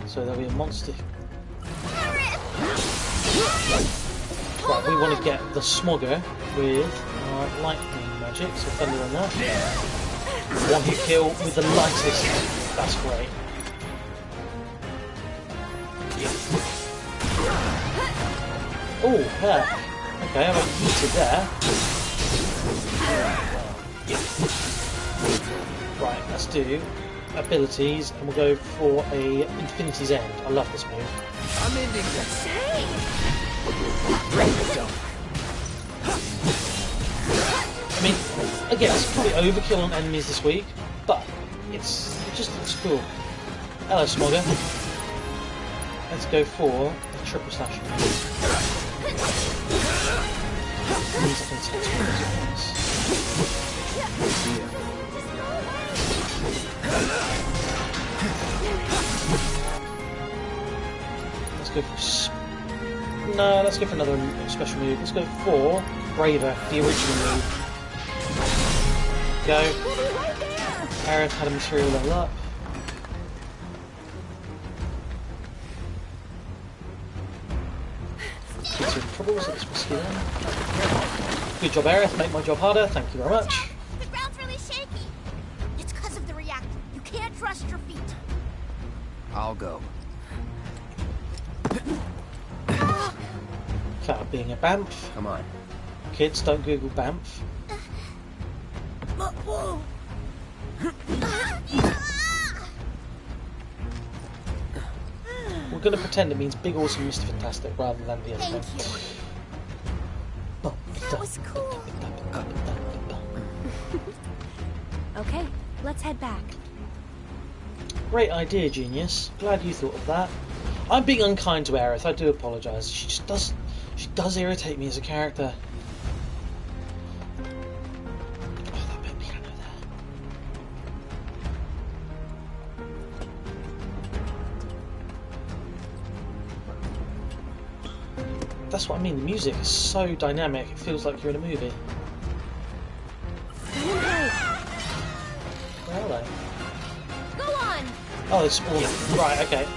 So there'll be a monster. Right, we want to get the smogger with lightning magic, so thunder on that. One hit kill with the lightest. That's great. Oh, yeah. Okay, I'm heated there. Right, let's do abilities, and we'll go for a Infinity's End. I love this move. I'm ending this. I mean, again, it's probably overkill on enemies this week, but it just looks cool. Hello, Smogger. Let's go for the triple slash. Means I can touch Let's go for. No, let's go for another special move. Let's go for Braver, the original move. Go. Aerith had a material level up. Trouble was this whiskey then? Good job, Aerith. Make my job harder. Thank you very much. The ground's really shaky. It's because of the reactor. You can't trust your feet. I'll go. Cloud being a Banff. Come on. Kids, don't Google Banff. We're going to pretend it means Big Awesome Mr. Fantastic rather than the other thing. That was cool. Okay, let's head back. Great idea, genius. Glad you thought of that. I'm being unkind to Aerith. I do apologise. She does irritate me as a character. Oh, that bit piano there. That's what I mean. The music is so dynamic. It feels like you're in a movie. Where are they? Go on. Oh, it's all right. Okay.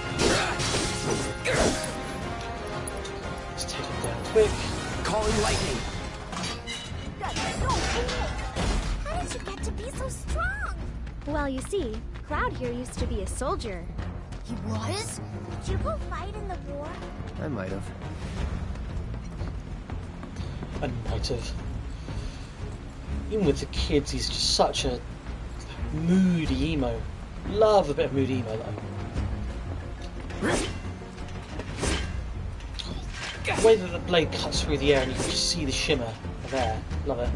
Let's take him down quick. Calling lightning. That's so cool. How did you get to be so strong? Well, you see, Cloud here used to be a soldier. He was? Did you go fight in the war? I might have. I might have. Even with the kids, he's just such a moody emo. Love a bit of moody emo though. The way that the blade cuts through the air and you can just see the shimmer of air. Love it.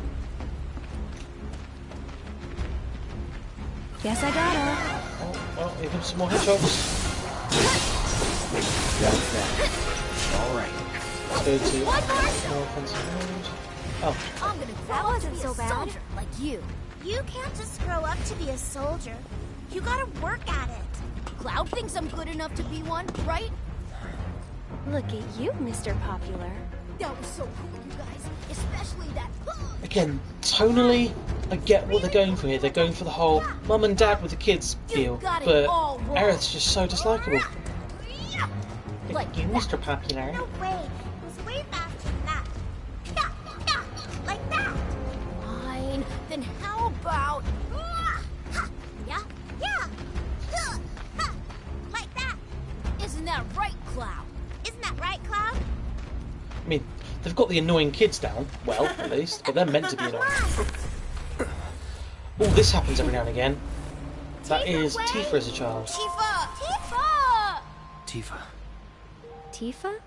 Guess I got her. Oh, well, here comes some more hedgehogs. That's that. All right. Let's go to more offensive mode. Oh. I'm gonna grow up to be a soldier like you. You can't just grow up to be a soldier. You gotta work at it. Cloud thinks I'm good enough to be one, right? Look at you, Mr. Popular. That was so cool, you guys. Especially that. Again, tonally, I get what they're going for here. They're going for the whole mum and dad with the kids feel, but Aerith's just so dislikable. Like you, Mr. Popular. No way. It was way faster than that. Like that. Fine. Then how about... Yeah? Yeah. Like that. Isn't that right, Cloud? Isn't that right, Cloud? I mean, they've got the annoying kids down, well, at least, but they're meant to be annoying. Oh, this happens every now and again. That is Tifa as a child. Tifa! Tifa. Tifa?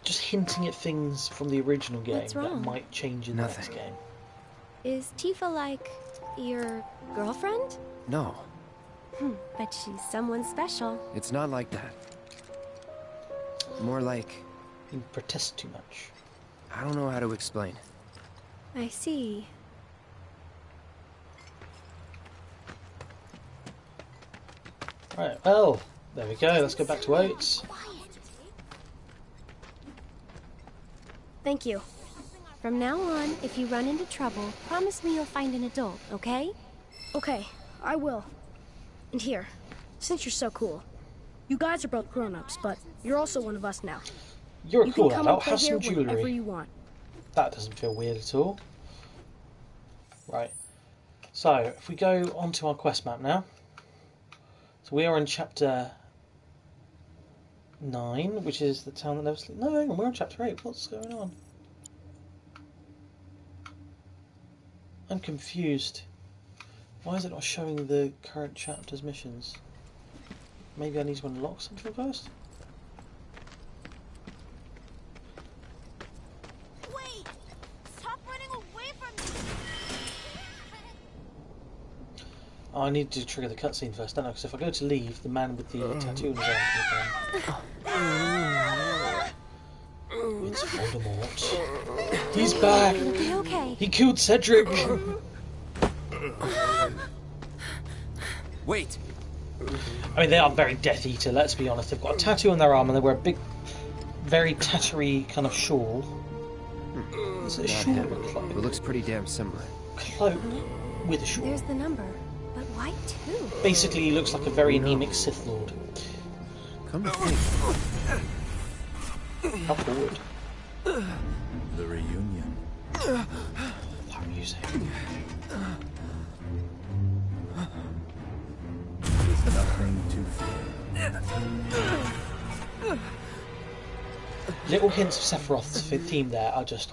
Just hinting at things from the original game What's wrong? that might change in the next game. Is Tifa like your girlfriend? No, But she's someone special. it's not like that. More like... You protest too much. I don't know how to explain. I see. Right, well, There we go, let's go back to Oates. Thank you. From now on, if you run into trouble, promise me you'll find an adult, okay? Okay, I will. And here, since you're so cool, you guys are both grown-ups, but you're also one of us now. You're a You cool can come adult, and play have here some whenever jewellery. you want. That doesn't feel weird at all. Right, so if we go onto our quest map now. So we are in chapter 9, which is the town that never sleeps. No, hang on, we're on chapter 8. What's going on? I'm confused. Why is it not showing the current chapter's missions? Maybe I need to unlock something first? Wait! Stop running away from me! Oh, I need to trigger the cutscene first, don't I? Because if I go to leave, the man with the tattoo on his arm will It's Voldemort. He's back! It'll be okay. He killed Cedric! Wait! I mean, they are very Death Eater, let's be honest. They've got a tattoo on their arm and they wear a big, very tattery kind of shawl. Is it a shawl or a cloak? It looks pretty damn similar. Cloak with a shawl. There's the number. But why two? Basically, he looks like a very anemic Sith Lord. Come to think. How forward. The reunion. That music. There's nothing to fear. Little hints of Sephiroth's theme there are just...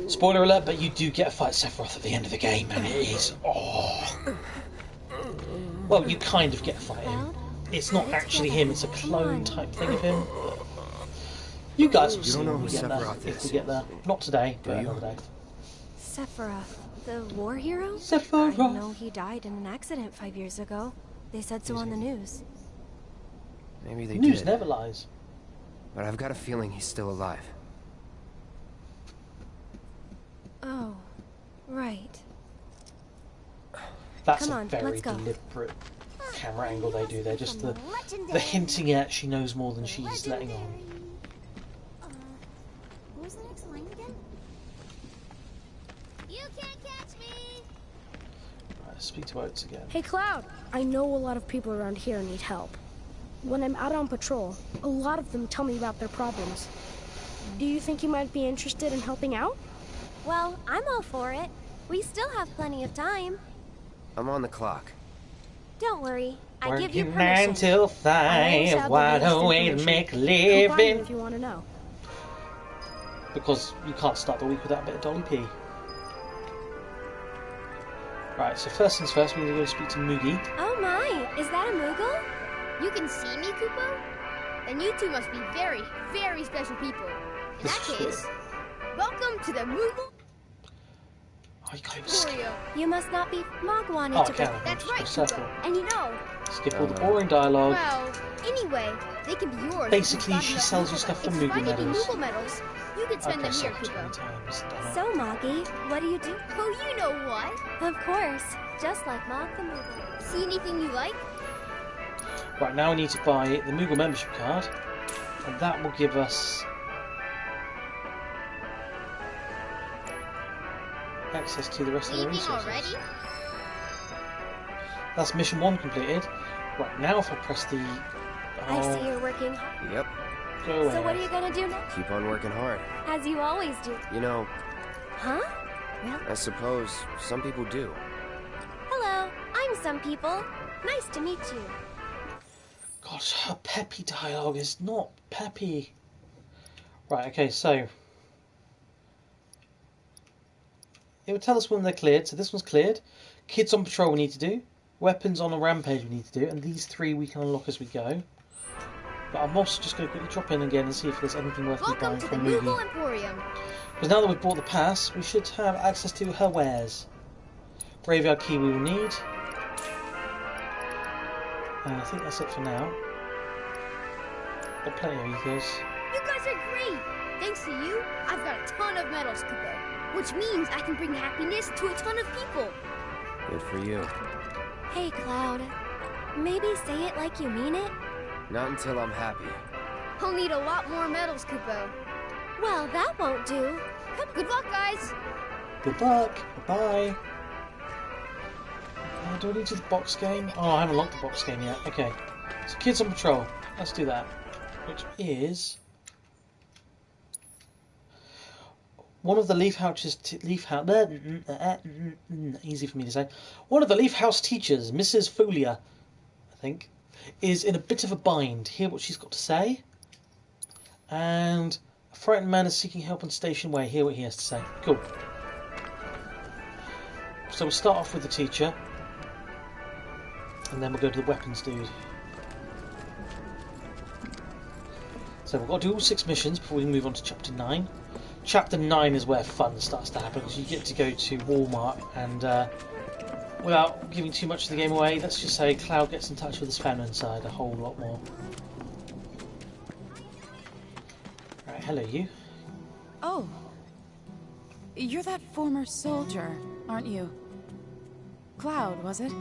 Spoiler alert, but you do get a fight Sephiroth at the end of the game, and it is... Well, you kind of get a fight him. It's not actually him, it's a clone type thing of him. You guys will see when we get there, if we get there. Not today, but another day. Sephiroth, the war hero? Sephiroth! I know he died in an accident 5 years ago. They said so on the news. Maybe they News did. never lies. But I've got a feeling he's still alive. Oh, right. That's Come a on, very let's go. deliberate camera angle they do there. Just the hinting at she knows more than she's letting on. What was the next line again? You can't catch me! Right, speak to Oates again. Hey, Cloud. I know a lot of people around here need help. When I'm out on patrol, a lot of them tell me about their problems. Do you think you might be interested in helping out? Well, I'm all for it. We still have plenty of time. I'm on the clock. Don't worry. I give you Working permission. 9 till I always 5, have the wide latest awake to information. make a Come find me living. if you want to know. Because you can't start the week without a bit of Dolly P. Right, so first things first, we need to go speak to Moogie. Oh my, is that a Moogle? You can see me, Kupo? Then you two must be very, very special people. In that case, welcome to the Moogle Oh, you can't even skip. Emporium. You must not be Mog wanted Oh, to I can. That's Just right, go circle. Kupo. And you know, Skip all the boring dialogue. well, anyway, they can be yours. Basically, if you've she got sells you enough stuff for Moogle Moogle medals. medals. If you Moogle medals, you can spend them pressed here, up too many Kupo. times, damn it. So, Moggy, what do you do? Oh, you know what? Of course, just like Mog the Moogle. See anything you like? Right, now we need to buy the Moogle membership card, and that will give us access to the rest of the Leaving resources. already? That's mission 1 completed. Right, now if I press the... I see you're working hard. Yep. Go away. So what are you gonna do next? Keep on working hard. As you always do. You know, Huh? Really? I suppose some people do. Hello, I'm some people. Nice to meet you. God, her peppy dialogue is not peppy. Right, okay, so... It will tell us when they're cleared. So this one's cleared. Kids on patrol we need to do. Weapons on a rampage we need to do. And these 3 we can unlock as we go. But I'm also just going to quickly drop in again and see if there's anything worth me Welcome buying to the from Moogle Moogie. Emporium. Because now that we've bought the pass, we should have access to her wares. Graveyard key we will need. And I think that's it for now. Got plenty of ethos. You guys are great! Thanks to you, I've got a ton of medals, Kupo. Which means I can bring happiness to a ton of people. Good for you. Hey, Cloud. Maybe say it like you mean it? Not until I'm happy. I'll need a lot more medals, Kupo. Well, that won't do. Come, good luck, guys. Good luck. Bye-bye. Do I need to the box game? Oh, I haven't locked the box game yet. Okay. So Kids on Patrol. Let's do that. Which is... one of the Leaf House's... easy for me to say. One of the Leaf House teachers, Mrs. Folia, I think, is in a bit of a bind. Hear what she's got to say. And a frightened man is seeking help on Station Way. Hear what he has to say. Cool. So we'll start off with the teacher. And then we'll go to the weapons dude. So we've got to do all 6 missions before we move on to Chapter 9. Chapter 9 is where fun starts to happen, because you get to go to Walmart and, without giving too much of the game away, let's just say Cloud gets in touch with his feminine side a whole lot more. Right, hello you. Oh. You're that former soldier, aren't you? Cloud, was it?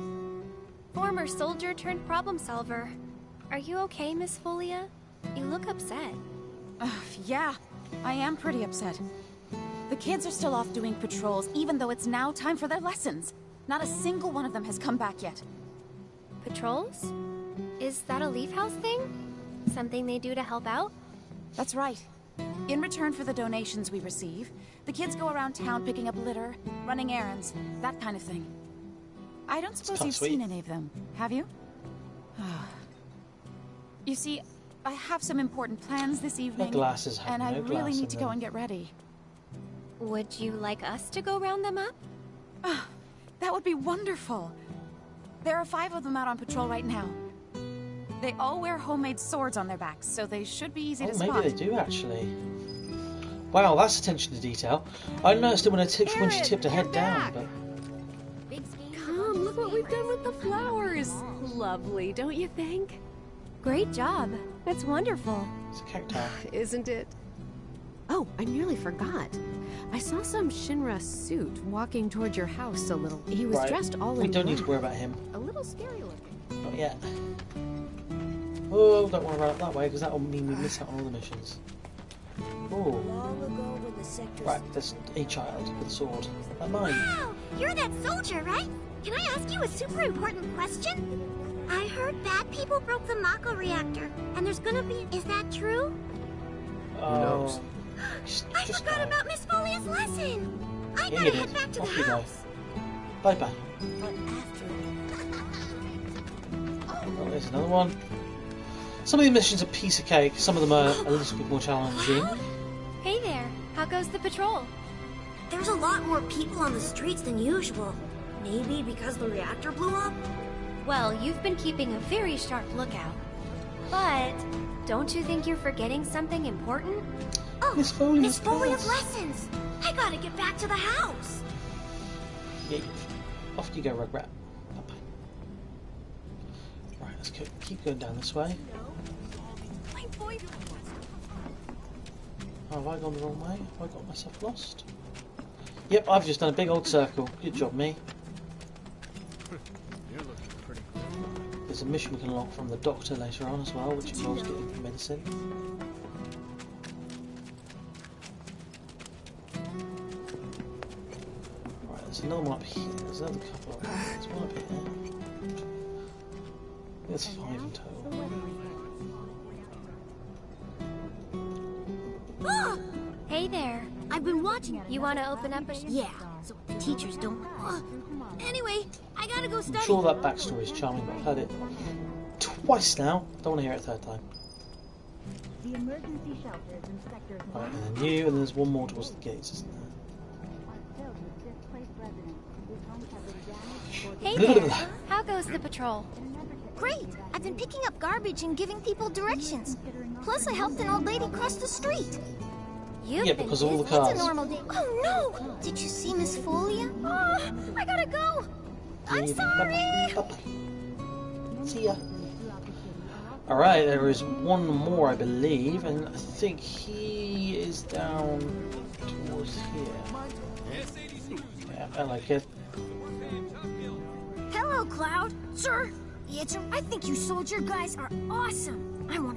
Former soldier turned problem solver. Are you okay, Miss Folia? You look upset. Yeah, I am pretty upset. The kids are still off doing patrols, even though it's now time for their lessons. Not a single one of them has come back yet. Patrols? Is that a Leaf House thing? Something they do to help out? That's right. In return for the donations we receive, the kids go around town picking up litter, running errands, that kind of thing. I don't suppose you've seen any of them, have you? You see, I have some important plans this evening, and I really need to go and get ready. Would you like us to go round them up? That would be wonderful. There are 5 of them out on patrol right now. They all wear homemade swords on their backs, so they should be easy to spot. Maybe they do actually. Wow, that's attention to detail. I noticed it when she tipped her head down, but... Come, look what we've done with the flowers. Lovely, don't you think? Great job. That's wonderful. It's a cacti. Isn't it? Oh, I nearly forgot. I saw some Shinra suit walking toward your house a little. He was dressed all in black. We don't need to worry about him. A little scary looking. Not yet. Oh, don't worry about it that way, because that will mean we miss out on all the missions. Oh. Right, there's a child with a sword. Like mine. Wow, you're that soldier, right? Can I ask you a super important question? I heard bad people broke the Mako reactor, and there's gonna be... Is that true? Who knows? I forgot about Miss Folia's lesson! I gotta head back to the house! Bye-bye. Oh, there's another one. Some of the missions are piece of cake, some of them are a little bit more challenging. Hey there, how goes the patrol? There's a lot more people on the streets than usual. Maybe because the reactor blew up? Well, you've been keeping a very sharp lookout. But, don't you think you're forgetting something important? Oh, Miss Folia's lessons! I gotta get back to the house! Yeah, off you go, Rugrat. Right, let's keep going down this way. Oh, have I gone the wrong way? Have I got myself lost? Yep, I've just done a big old circle. Good job, me. There's a mission we can unlock from the doctor later on as well, which involves getting medicine. Right, there's another one up here. There's another couple up here. There's one up here. There's 5 in total. Hey there. I've been watching. You want to open up a... Yeah, so the teachers don't... Anyway, I gotta go study. I'm sure that backstory is charming, but I've heard it twice now. Don't want to hear it a third time. The emergency shelters in sectors... Right, and then you, and there's one more towards the gates, isn't there? Hey there. How goes the patrol? Great! I've been picking up garbage and giving people directions. Plus, I helped an old lady cross the street. Yeah, because of all the cars. It's a normal day. Oh no! Did you see Miss Folia? Oh, I gotta go! I'm sorry! See ya. Alright, there is one more, I believe, and I think he is down towards here. Yeah, I like it. Hello, Cloud. Sir, I think you soldier guys are awesome.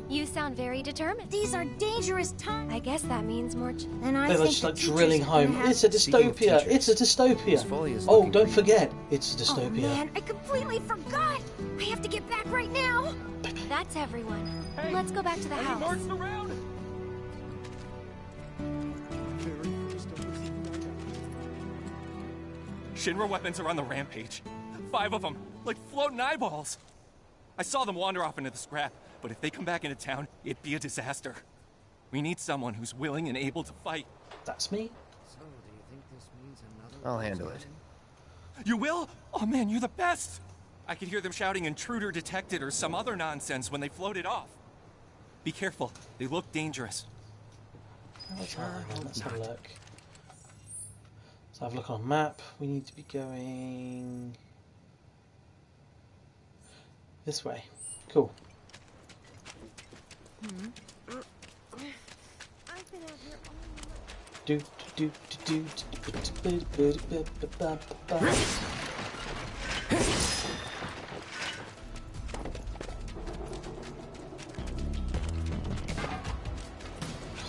You sound very determined. These are dangerous times. I guess that means more. And I They're think just like the drilling home. It's a dystopia. It's a dystopia. Oh, don't forget, it's a dystopia. Oh man, I completely forgot. I have to get back right now. That's everyone. Let's go back to the house. Shinra weapons are on the rampage. 5 of them, like floating eyeballs. I saw them wander off into the scrap, but if they come back into town, it'd be a disaster. We need someone who's willing and able to fight. That's me. So, do you think this means another? I'll handle it. You will? Oh man, you're the best! I could hear them shouting intruder detected or some other nonsense when they floated off. Be careful, they look dangerous. Let's have a look. Let's have a look on a map. We need to be going this way. Cool. Do do do do do.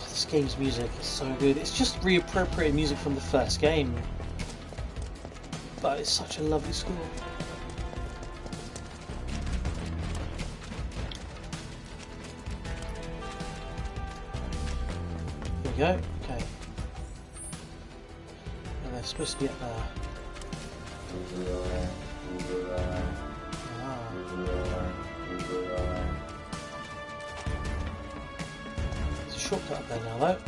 This game's music is so good. It's just reappropriated music from the first game, but it's such a lovely score. There we go. Okay. And they're supposed to be up there. There's a shortcut up there now, though.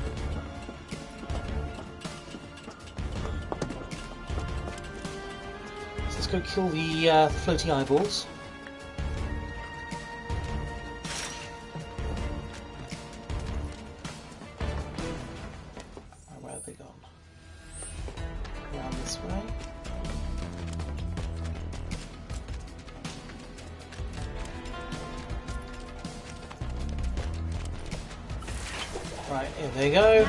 So let's go kill the floating eyeballs. Where have they gone? Around this way. Right, here they go.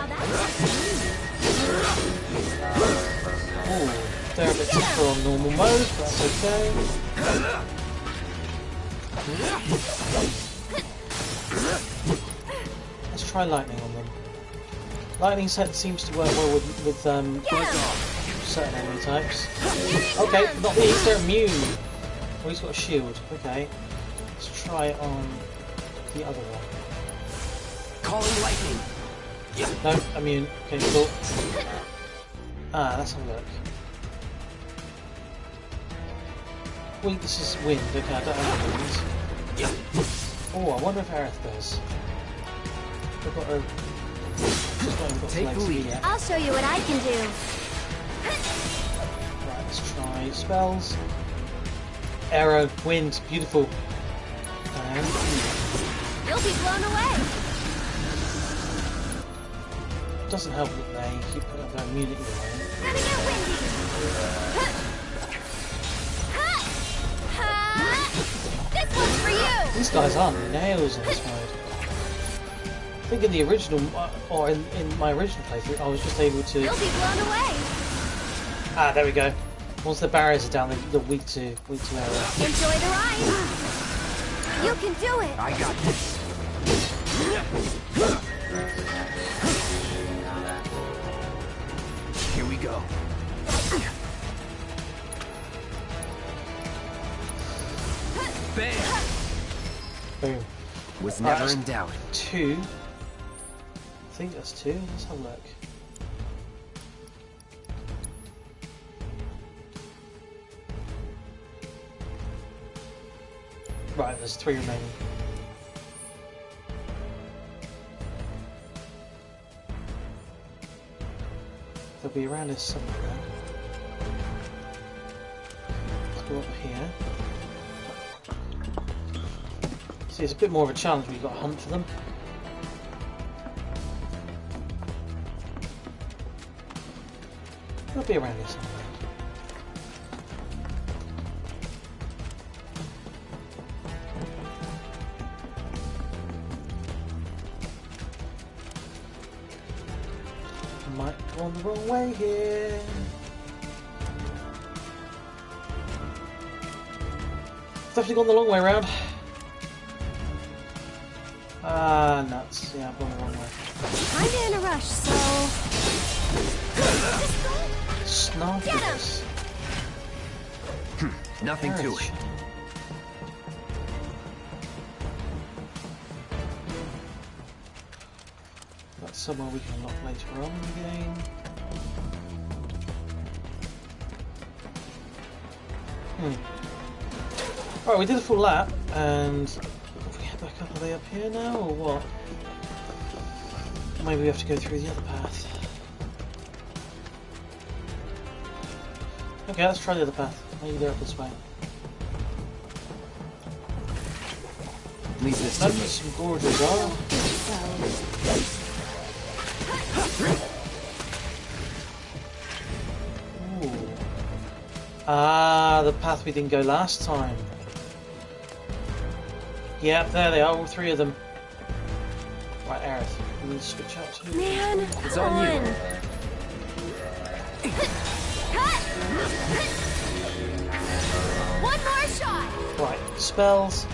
Ooh, they're a bit tougher on normal mode, but that's okay. Let's try lightning on them. Lightning seems to work well with certain enemy types. Okay, not these, they're immune. Oh, he's got a shield. Okay, let's try it on the other one. Calling lightning. No, immune. Okay, cool. Ah, let's have a look. Weakness is wind. Okay, I don't have wind. Oh, I wonder if Aerith does. We've got her. Take the lead. I'll show you what I can do. Right, let's try spells. Arrow, wind, beautiful. And You'll be blown away. doesn't help that they keep putting up their immunity away. Gonna get windy. This one's for you. These guys aren't nails in this mode. I think in the original, or in my original playthrough, I was just able to. You'll be blown away. Ah, there we go. Once the barriers are down, they're weak to arrow. Enjoy the ride. You can do it. I got this. Here we go. Bam! Boom. Was never in doubt. 2. I think that's 2. Let's have a look. Right, there's 3 remaining. They'll be around here somewhere. Let's go up here. See, it's a bit more of a challenge when you've got to hunt for them. They'll be around here somewhere. Might go on the wrong way here. Definitely gone the long way around. Ah, nuts. Yeah, I've gone the wrong way. Kinda in a rush, so... Snarky. Get him! Nothing to it. That's somewhere we can unlock later on in the game. Alright, we did a full lap, and if we head back up, are they up here now, or what? Or maybe we have to go through the other path. Okay, let's try the other path. Maybe they're up this way. Leave this to Nope, me. some gorges are. Ooh. Ah, the path we didn't go last time. Yep, there they are, all three of them. Right, Aerith, we need to switch out to... Man, It's come on you. One more shot. Right, spells,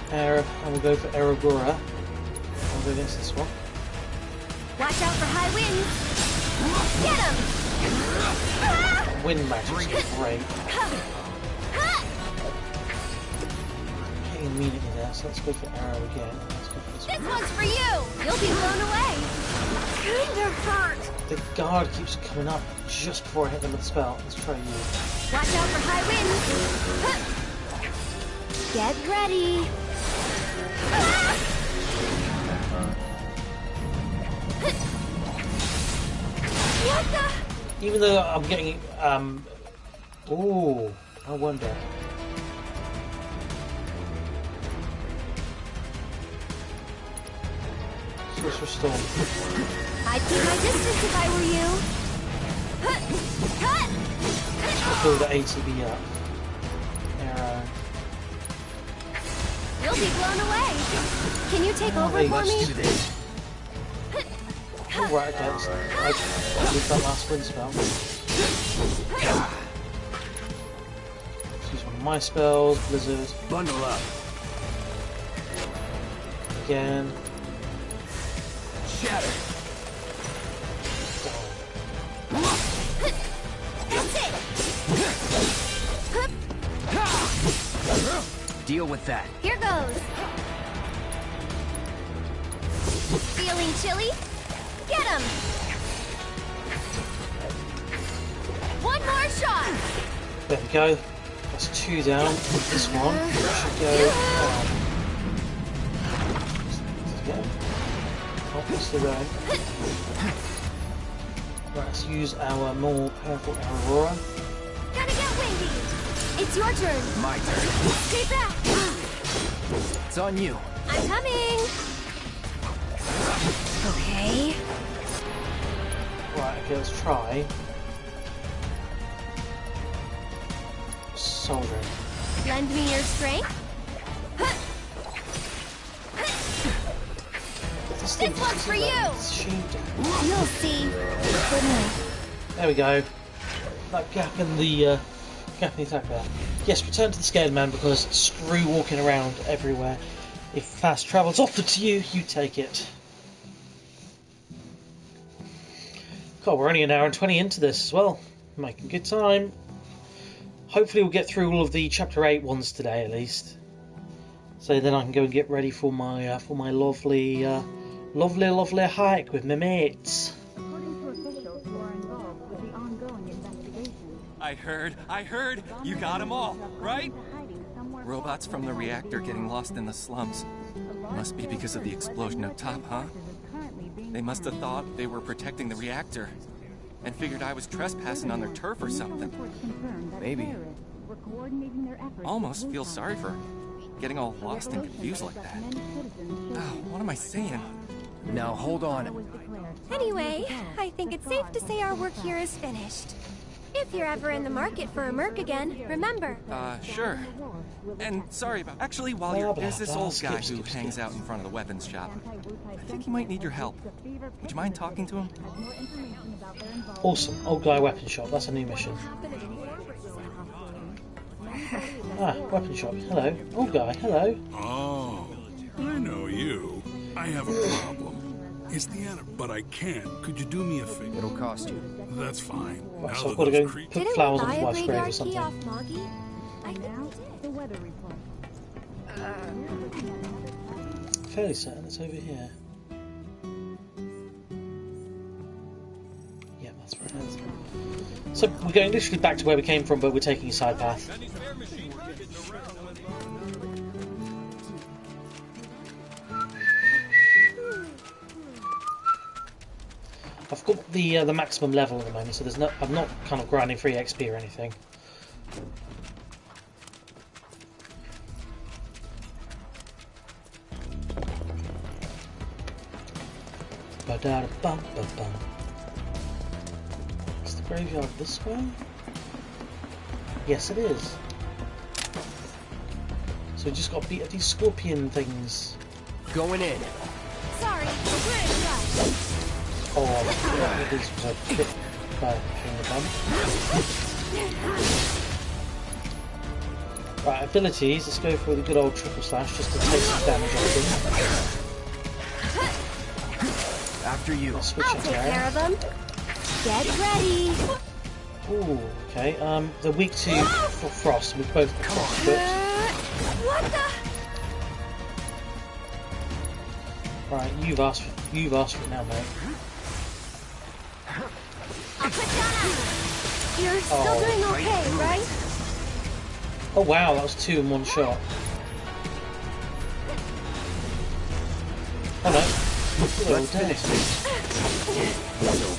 Aerith, and we'll go for Eragora. I'll go against this one. Watch out for high winds. Get him. Wind magic's great. Hitting immediately there, so let's go for Arrow again. Let's go for this This one. one's for you. You'll be blown away. Kinda hurt. The guard keeps coming up just before I hit them with the spell. Let's try you. Watch out for high winds. Get ready. What the? Even though I'm getting, ooh, I wonder. Sorcerer's Storm. I'd keep my distance if I were you. Let's build the ATB up. Arrow. You'll be blown away. Can you take over Hey, for let's me? do this. Oh, right, okay. I used that last wind spell. Let's use one of my spells, Blizzard. Bundle up. Again. Shatter. That's it. Deal with that. Here goes. Feeling chilly? Get him. One more shot. There we go. That's 2 down. This one should go. Oh, it's still going. Right, let's use our more powerful Aurora. Gonna get windy. It's your turn. My turn. Stay back. It's on you. I'm coming. Okay. Right, okay, let's try. Soldiering. Lend me your strength. This one's for you. You'll see. There we go. That gap in the attack there. Yes, return to the scared man because screw walking around everywhere. If fast travel's offered to you, you take it. God, we're only an hour and 20 into this as well. Making good time. Hopefully we'll get through all of the Chapter 8 ones today at least. So then I can go and get ready for my lovely hike with my mates. According to officials who are involved with the ongoing investigation, I heard! You got them all, right? Robots from the reactor getting lost in the slums. Must be because of the explosion up top, huh? They must have thought they were protecting the reactor and figured I was trespassing on their turf or something. Maybe. Almost feel sorry for her, getting all lost and confused like that. Oh, what am I saying? Now hold on. Anyway, I think it's safe to say our work here is finished. If you're ever in the market for a merc again, remember. Sure. And sorry about... Actually, while you're... There's this old guy who hangs out in front of the weapons shop. I think he might need your help. Would you mind talking to him? Awesome. Old guy weapon shop. That's a new mission. Ah, weapon shop. Hello. Old guy, hello. Oh, I know you. I have a problem. It's the end, but I can't. Could you do me a favor? It'll cost you. That's fine. Right, Now so I've that got to those go put Didn't flowers we on buy his a wife's grave or graveyard key something. off Moggy? I think we did. The weather report. Fairly certain it's over here. Yeah, that's where it is. So we're going literally back to where we came from, but we're taking a side path. I've got the maximum level at the moment, so there's no. I'm not kind of grinding free XP or anything. Ba-da-da-bum-ba-bum. Is the graveyard this way? Yes, it is. So we just got to beat these scorpion things. Going in. Sorry, we're Oh, this was a bit bad in the bum. Right, abilities. Let's go for the good old triple slash just to take some damage off them. After you. I'll take care of them. Get ready. Ooh, okay. They're weak to frost. We've both got frost equipped. What the? Right, you've asked for it now, mate. I'll put down. You're still doing okay, right? Oh wow, that was 2 in one shot. Oh no. Let's finish this. It's over.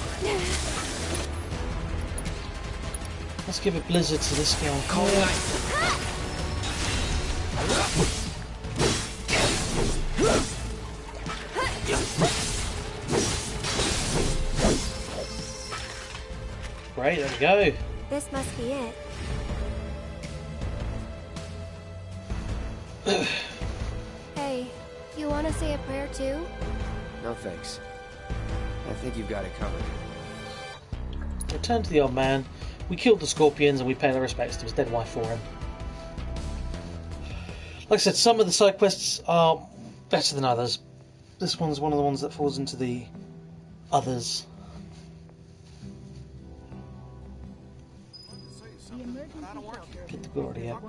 Let's give a blizzard to this guy. Call it. Great, there we go. This must be it. Hey, you want to say a prayer too? No thanks. I think you've got it covered. Return to the old man. We killed the scorpions and we pay our respects to his dead wife for him. Like I said, some of the side quests are better than others. This one's one of the ones that falls into the others. Get the glory out.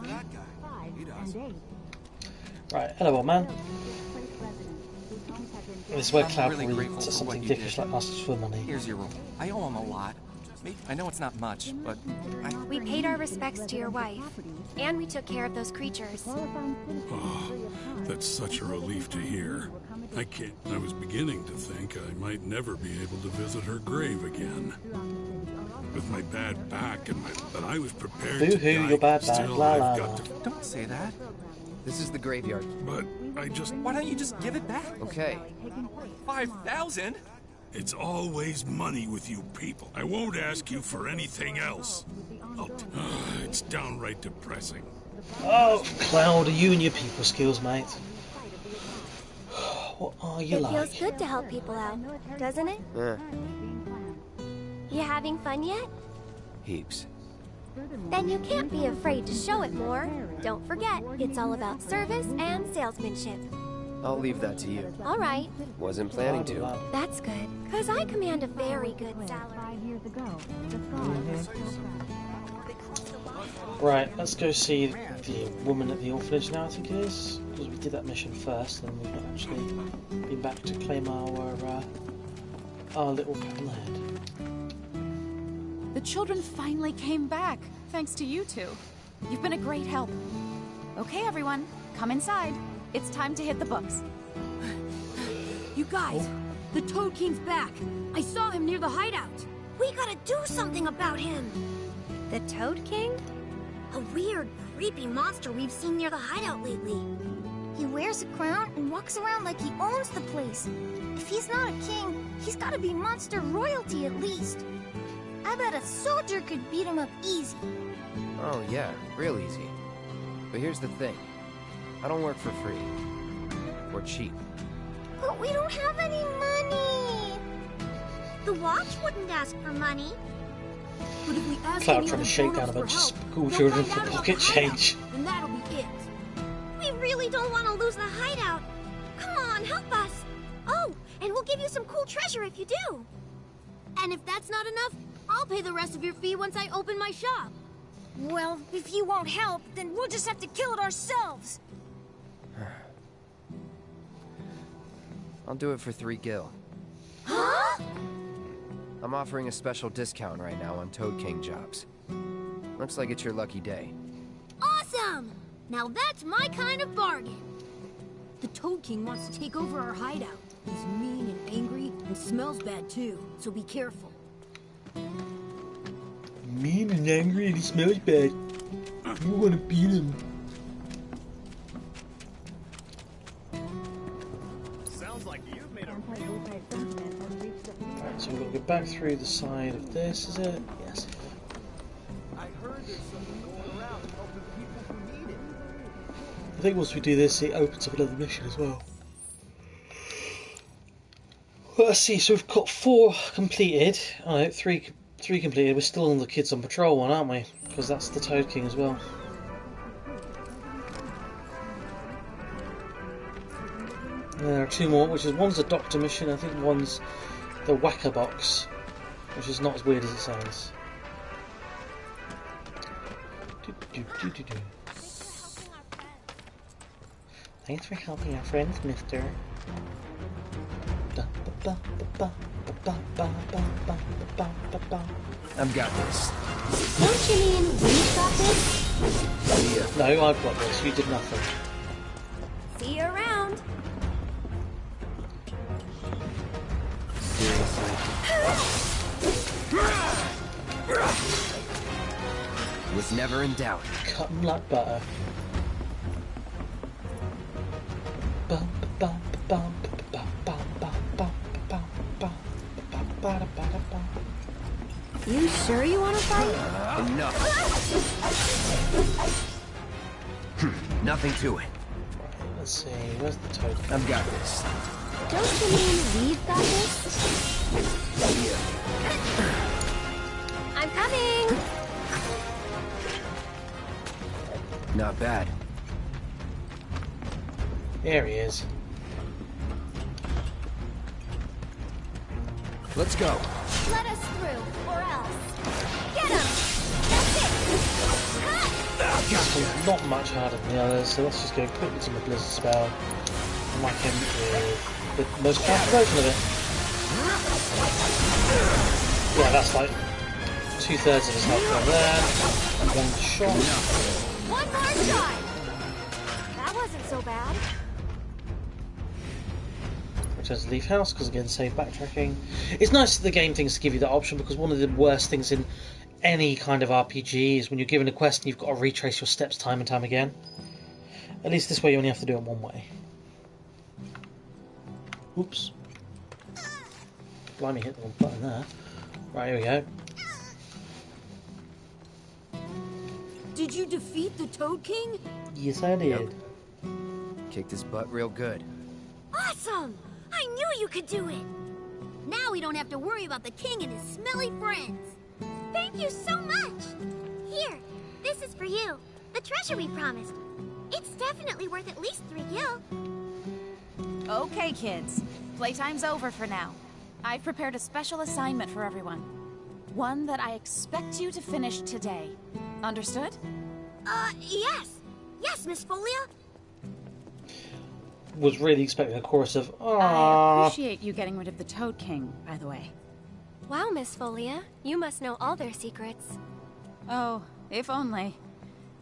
Right, hello old man. This is where Cloud really grateful to for something what you dickish did. like asks for money. Here's your room. I owe him a lot. I know it's not much, but We paid our respects to your wife, and we took care of those creatures. Oh, that's such a relief to hear. I was beginning to think I might never be able to visit her grave again. With my bad back but I was prepared to die. Boo-hoo, your bad back. Still, La I've la got la. to... don't say that. This is the graveyard. But I just... Why don't you just give it back? Okay. 5,000? It's always money with you people. I won't ask you for anything else. It's downright depressing. Oh, Cloud, you and your people skills, mate. What are you like? It feels good to help people out, doesn't it? You having fun yet? Heaps. Then you can't be afraid to show it more. Don't forget, it's all about service and salesmanship. I'll leave that to you. All right. Wasn't planning to. That's good, because I command a very good salary. Right, let's go see the woman at the orphanage now, I think it is. Because we did that mission first, and we've not actually been back to claim our little pat on the head. The children finally came back, thanks to you two. You've been a great help. Okay, everyone, come inside. It's time to hit the books. You guys, the Toad King's back. I saw him near the hideout. We gotta do something about him. The Toad King? A weird, creepy monster we've seen near the hideout lately. He wears a crown and walks around like he owns the place. If he's not a king, he's gotta be monster royalty at least. I bet a soldier could beat him up easy. Oh yeah, real easy. But here's the thing. I don't work for free. Or cheap. But we don't have any money. The watch wouldn't ask for money. But if we ask Cloud any trying other to shake grown-ups down a bunch of for help, school they'll children find for out about pocket the hideout, change. and that'll be it. We really don't want to lose the hideout. Come on, help us. Oh, and we'll give you some cool treasure if you do. And if that's not enough, I'll pay the rest of your fee once I open my shop. Well, if you won't help, then we'll just have to kill it ourselves. I'll do it for 3 gil. Huh? I'm offering a special discount right now on Toad King jobs. Looks like it's your lucky day. Awesome! Now that's my kind of bargain. The Toad King wants to take over our hideout. He's mean and angry and smells bad too, so be careful. Mean and angry and he smells bad. You want to beat him. Sounds like you've made a Right, so we've got to go back through the side of this, is it? Yes. I heard there's something going around helping people who need it. I think once we do this, it opens up another mission as well. Well, let's see, so we've got 4 completed. Oh, no, 3 completed. We're still on the Kids on Patrol one, aren't we? Because that's the Toad King as well. There are 2 more, which is one's a doctor mission, I think one's the Whacker Box, which is not as weird as it sounds. Thanks for helping our friends, mister. I've got this. Don't you mean we've got this? No, I've got this. You did nothing. See you around. Was never in doubt. Cut 'em like butter. You sure you want to fight? Enough. Nothing to it. Let's see, where's the Toad King? I've got this. Don't you mean we've got this? I'm coming. Not bad. There he is. Let's go. Let us through, or else. Get him! That's it! It's not much harder than the others, so let's just go quickly to my Blizzard spell and whack him with the most powerful version of it. Yeah, that's like 2/3 of his health gone there. 1 shot. One more shot! That wasn't so bad. Returns to Leaf House, because again, save backtracking. It's nice that the game thinks to give you that option, because one of the worst things in any kind of RPG is when you're given a quest and you've got to retrace your steps time and time again. At least this way you only have to do it one way. Oops. Blimey, hit the wrong button there. Right, here we go. Did you defeat the Toad King? Yes, I did. Yep. Kicked his butt real good. Awesome! I knew you could do it! Now we don't have to worry about the king and his smelly friends. Thank you so much! Here, this is for you. The treasure we promised. It's definitely worth at least 3 gil. Okay, kids. Playtime's over for now. I've prepared a special assignment for everyone. One that I expect you to finish today. Understood? Yes. Yes, Miss Folia. Was really expecting a chorus of I "Aww." appreciate you getting rid of the Toad King, by the way. Wow, Miss Folia. You must know all their secrets. Oh, if only.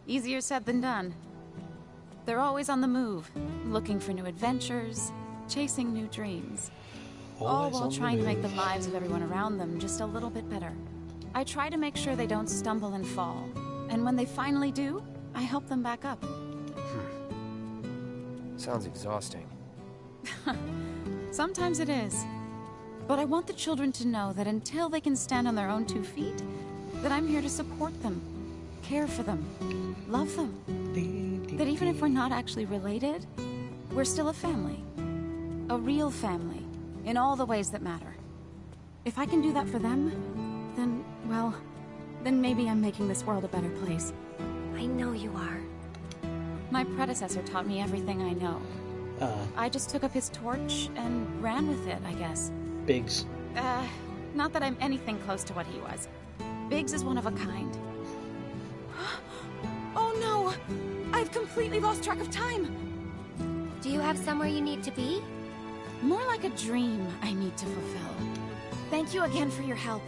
Easier said than done. They're always on the move, looking for new adventures, chasing new dreams. All while trying to make the lives of everyone around them just a little bit better. I try to make sure they don't stumble and fall. And when they finally do, I help them back up. Sounds exhausting. Sometimes it is. But I want the children to know that until they can stand on their own 2 feet, that I'm here to support them, care for them, love them. That even if we're not actually related, we're still a family. A real family, in all the ways that matter. If I can do that for them, then, well, then maybe I'm making this world a better place. I know you are. My predecessor taught me everything I know. I just took up his torch and ran with it, I guess. Biggs. Not that I'm anything close to what he was. Biggs is one of a kind. Oh no! I've completely lost track of time! Do you have somewhere you need to be? More like a dream I need to fulfill. Thank you again for your help.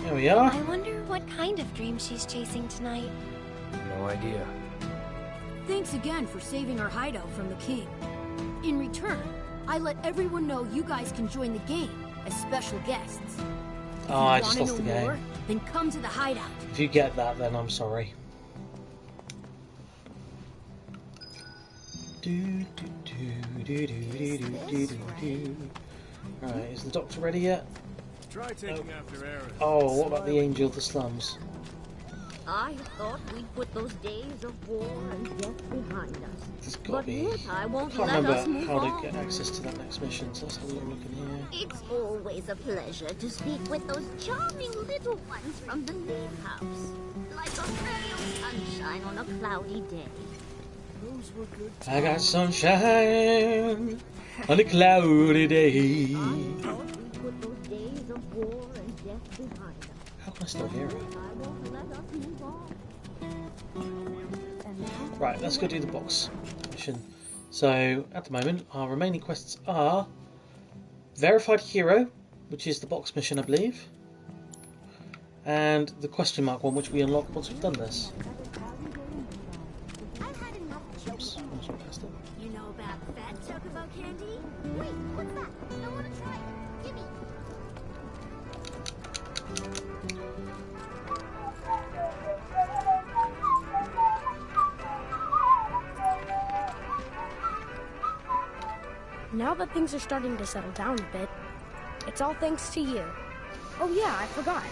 There we are. I wonder what kind of dream she's chasing tonight. No idea. Thanks again for saving our hideout from the king. In return, I let everyone know you guys can join the game as special guests. If Oh, I you just wanna lost the know game. more, then come to the hideout. If you get that, then I'm sorry. Right, is the doctor ready yet? Try taking after Aaron. Oh, what about the angel of the slums? I thought we'd put those days of war and death behind us. There's got to be. Yet I won't Can't let us remember move how on. to get access to that next mission, so let's have a little look in here. It's always a pleasure to speak with those charming little ones from the Leaf House. Like a ray of sunshine on a cloudy day. Those were good I got sunshine on a cloudy day. I thought we'd put those days of war and death behind us. How can I still hear her? I won't let us move on. Right, let's go do the box mission. So, at the moment, our remaining quests are Verified Hero, which is the box mission, I believe, and the question mark one, which we unlock once we've done this. Oops, almost went past it. You know about that chocobo candy? Wait, what's that? I want to try it. Gimme. Now that things are starting to settle down a bit, it's all thanks to you. Oh yeah, I forgot.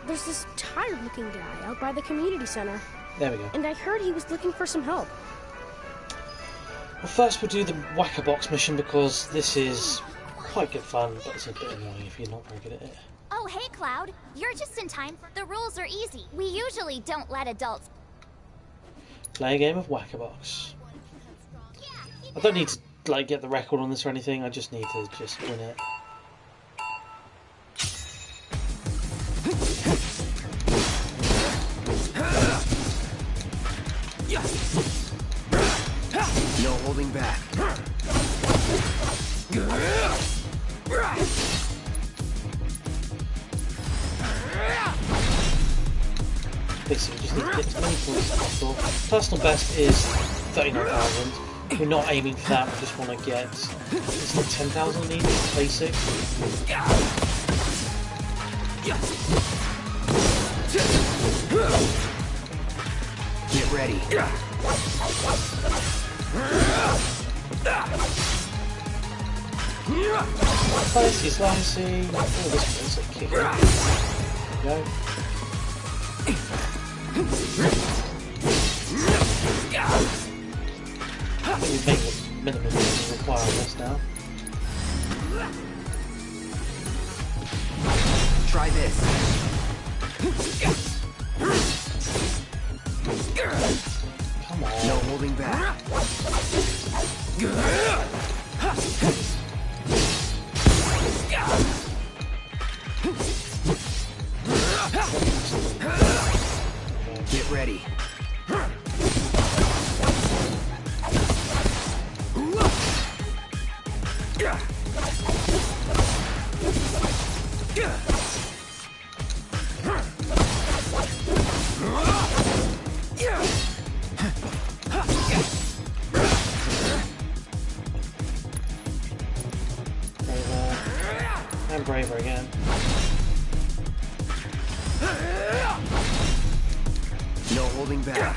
There's this tired-looking guy out by the community center. There we go. And I heard he was looking for some help. Well, first we'll do the Whacker Box mission because this is quite good fun, but it's a bit annoying if you're not very good at it. Oh, hey, Cloud. You're just in time. The rules are easy. We usually don't let adults... Play a game of Whacker Box. I don't need to like get the record on this or anything, I just need to just win it. No holding back. Basically, just need to get as many points as possible. Personal best is 39,000. We're not aiming for that, we just want to get... It's not 10,000 needed, it's basic. Get ready. Slicey. Oh, this one's a kick. There we go. I think we make the minimum we require on this now. Try this. Come on. No holding back. Get ready. And braver again. No holding back.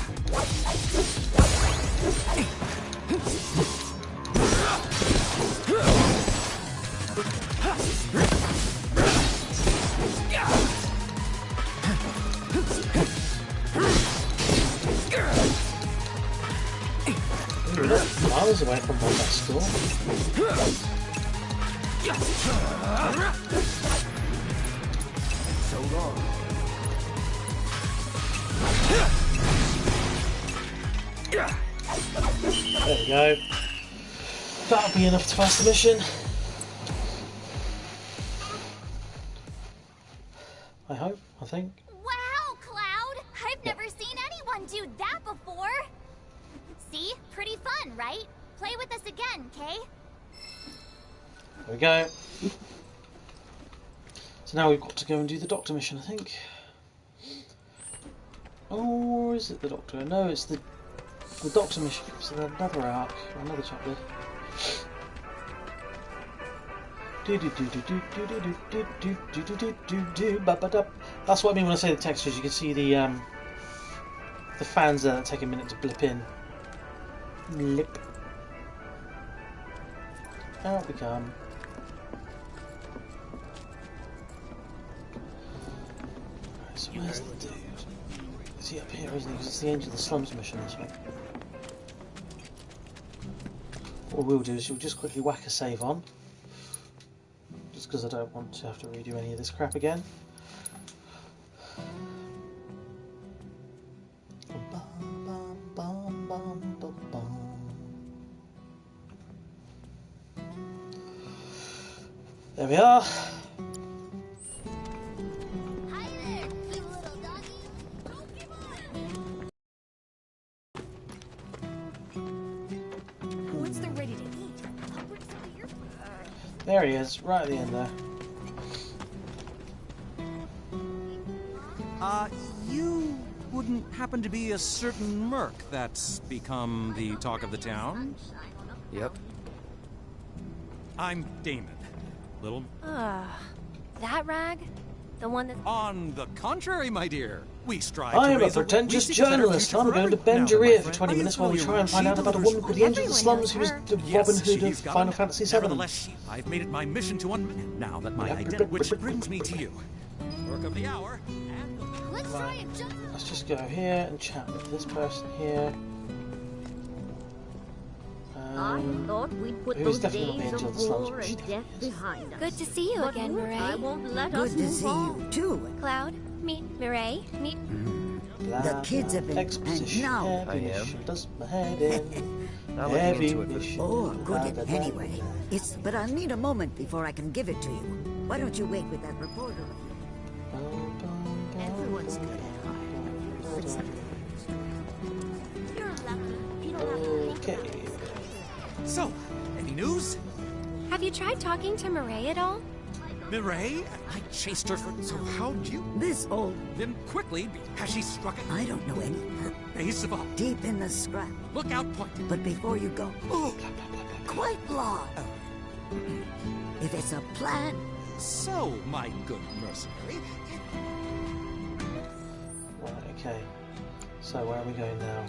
We're not miles away from one best score. So long. There we go. That'll be enough to pass the mission. I hope, I think. Wow, Cloud! I've never seen anyone do that before! See? Pretty fun, right? Play with us again, Kay? There we go. So now we've got to go and do the Doctor mission, I think. Or is it the Doctor? No, it's the Doctor mission. It's another arc, or another chapter. That's what I mean when I say the textures. You can see the fans there that take a minute to blip in. Blip. Out we come. Right, so where's the dude? Is he up here, isn't he? Because it's the Angel of the Slums mission, this one. What we'll do is we'll just quickly whack a save on. Just because I don't want to have to redo any of this crap again. There we are. Hi there, you little doggy. Once they're ready to eat, I'll bring some of your food. There he is, right at the end there. You wouldn't happen to be a certain merc that's become the talk of the town? Yep. I'm Damon. Little... That rag? The one that... On the contrary, my dear. We strive I am to a pretentious journalist. I'm going to bend your ear for 20 minutes while we try and find out about a woman called the Angel of the Slums who was the Robin Hood of Final Fantasy VII. Nevertheless, I've made it my mission to now that my identity, which brings me to you. Work of the hour. Let's try it. Let's just go here and chat with this person here. I thought we'd put who's those definitely days not the Angel of of the Slums, war but she and death behind us. Good to see you again, Mireille. I won't let us Good to move see on. you, too. Cloud, meet Mireille, meet... The kids have been... And now... I am. Does my head in. Not looking into it, but... Oh, good. Anyway, but I'll need a moment before I can give it to you. Why don't you wait with that reporter of yours? Everyone's good at heart. You're lucky. You don't have to think about this. So, any news? Have you tried talking to Mireille at all? Mireille? I chased her for... So how'd you... This old... Then quickly, has she struck it? I don't know any. Her base of all. Deep in the scrap. Lookout point. But before you go... Oh, quite long. If it's a plan... So, my good mercenary... Right, okay. So where are we going now?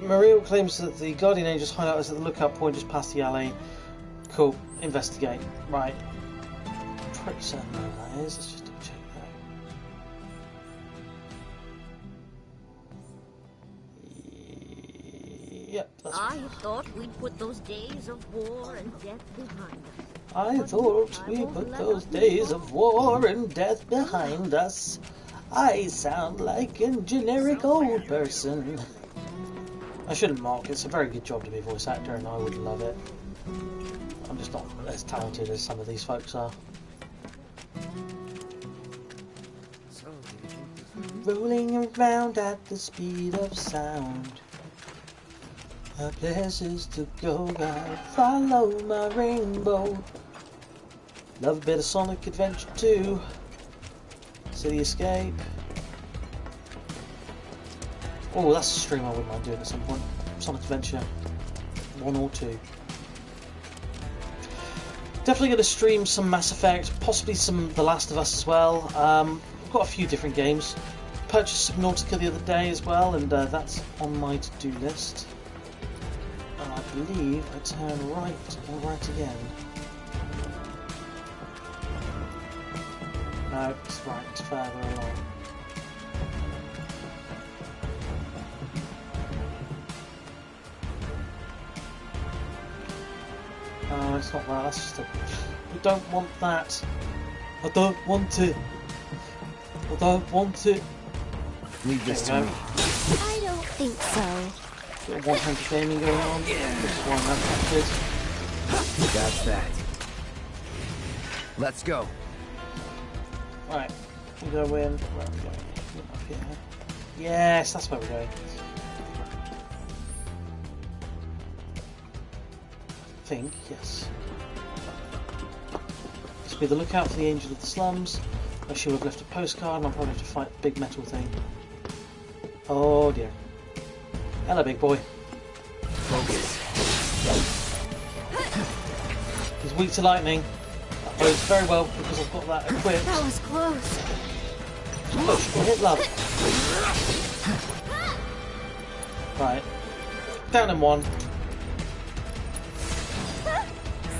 Mireille claims that the Guardian Angel's hideout is at the lookout point just past the alley. Cool. Investigate. Right. Pretty certain where that is. Let's just double check that. Yep, that's I thought we'd put those days of war and death behind us. I thought we put those days of war and death behind us. I sound like a generic old person. I shouldn't mock. It's a very good job to be a voice actor, and I would love it. I'm just not as talented as some of these folks are. Rolling around at the speed of sound. A places to go, I follow my rainbow. Love a bit of Sonic Adventure 2. City Escape. Oh, that's a stream I wouldn't mind doing at some point. Sonic Adventure 1 or 2. Definitely going to stream some Mass Effect, possibly some The Last of Us as well. I've got a few different games. Purchased Subnautica the other day as well, and that's on my to-do list. And I believe I turn right or right again. No, it's right, it's further along. Oh, it's not that, that's just a... We don't want that. I don't want it. I don't want it. Leave this to me. I don't think so. Bit of one-handed gaming going on. This is why I'm affected. That's that. Let's go. Right, we go in. Where are we going? Up here. Yes, that's where we're going. I think, yes. This will be the lookout for the Angel of the Slums. I should have left a postcard and I'll probably have to fight the big metal thing. Oh dear. Hello, big boy. Focus. He's weak to lightning. That bodes very well because I've got that equipped. That was close. Push or hit love. Right. Down in one.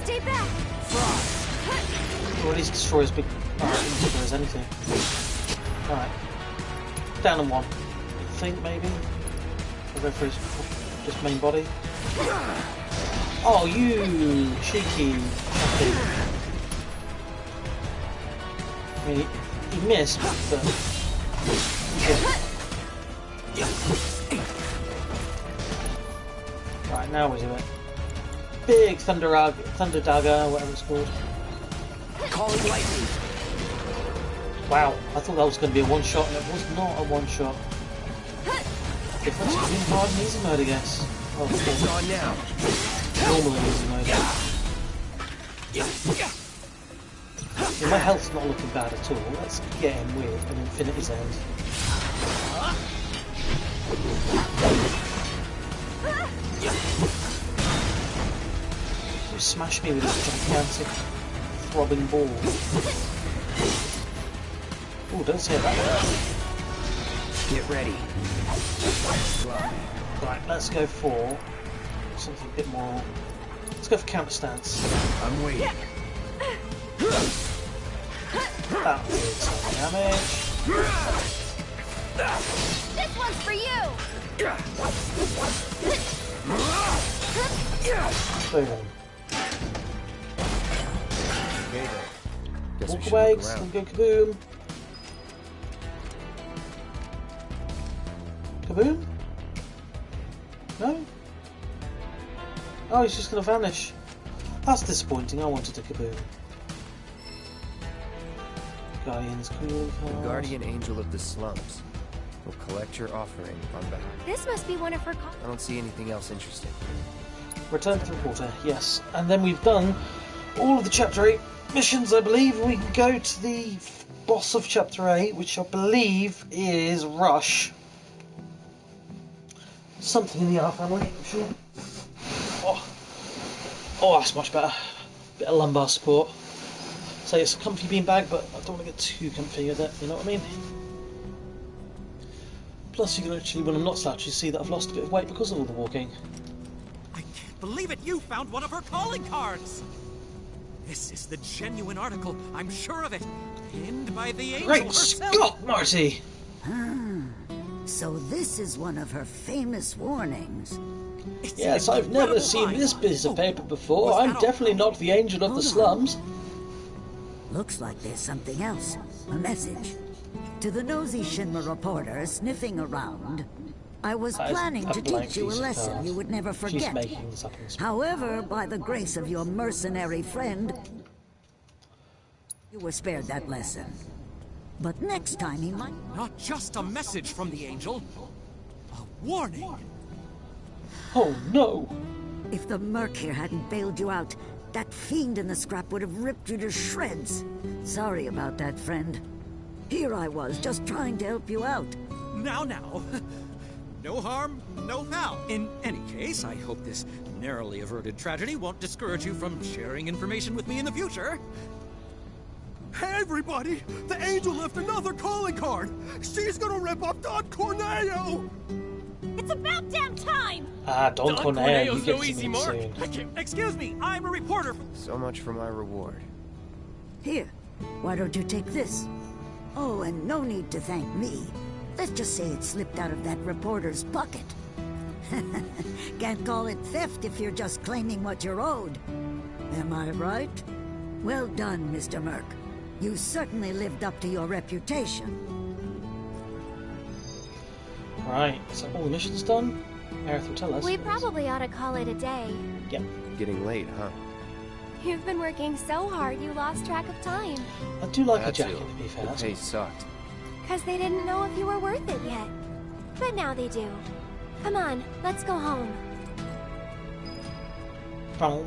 Stay back. Or at least destroy his big. Destroy his anything. Alright. Down in one. I think maybe. I'll go for his just main body. Oh, you cheeky chappy. I mean, he missed, but. Right, now we do it. Big thunder dagger, whatever it's called. Calling lightning. Wow, I thought that was going to be a one-shot, and it was not a one-shot. Difference between hard and easy mode, I guess. Oh, it's on now. Normally easy mode. Yeah, my health's not looking bad at all. Let's get him with an infinity's end. You smash me with this gigantic throbbing ball. Oh, don't say that. Get ready. Right, let's go for something a bit more. Let's go for counter stance. I'm waiting. That did some damage. This one's for you. Boom. Okay then. Guess Walk away, go kaboom. Kaboom? No? Oh, he's just going to vanish. That's disappointing. I wanted a kaboom. Guardian's cool card. Guardian Angel of the Slums. We'll collect your offering on behalf. This must be one of her. I don't see anything else interesting. Return to the reporter, yes. And then we've done all of the Chapter 8 missions, I believe. We can go to the boss of Chapter 8, which I believe is Rush. Something in the R family, I'm sure. Oh, that's much better. Bit of lumbar support. So it's a comfy beanbag, but I don't want to get too comfy with it, you know what I mean? Plus you can actually, when I'm not slouchy, see that I've lost a bit of weight because of all the walking. I can't believe it! You found one of her calling cards! This is the genuine article, I'm sure of it. Pinned by the angel Great herself. Scott, Marty! So this is one of her famous warnings. Yes, I've never seen this piece of paper before. I'm definitely not the Angel of the Slums. Looks like there's something else. A message. To the nosy Shinra reporter sniffing around, I was planning to teach you a lesson you would never forget. However, by the grace of your mercenary friend, you were spared that lesson. But next time he might... Not just a message from the angel. A warning. Oh no! If the Merc here hadn't bailed you out, that fiend in the scrap would have ripped you to shreds. Sorry about that, friend. Here I was, just trying to help you out. Now. No harm, no foul. In any case, I hope this narrowly averted tragedy won't discourage you from sharing information with me in the future. Hey, everybody! The angel left another calling card! She's gonna rip up Don Corneo! It's about damn time! Don Corneo, you get no easy mark. Excuse me, I'm a reporter. So much for my reward. Here, why don't you take this? Oh, and no need to thank me. Let's just say it slipped out of that reporter's pocket. Can't call it theft if you're just claiming what you're owed. Am I right? Well done, Mr. Merc. You certainly lived up to your reputation. Right, so all the missions done? Aerith will tell us. We probably ought to call it a day. Yep. Getting late, huh? You've been working so hard you lost track of time. I do like a jacket, to be fair. The pay sucked. Because they didn't know if you were worth it yet. But now they do. Come on, let's go home. Come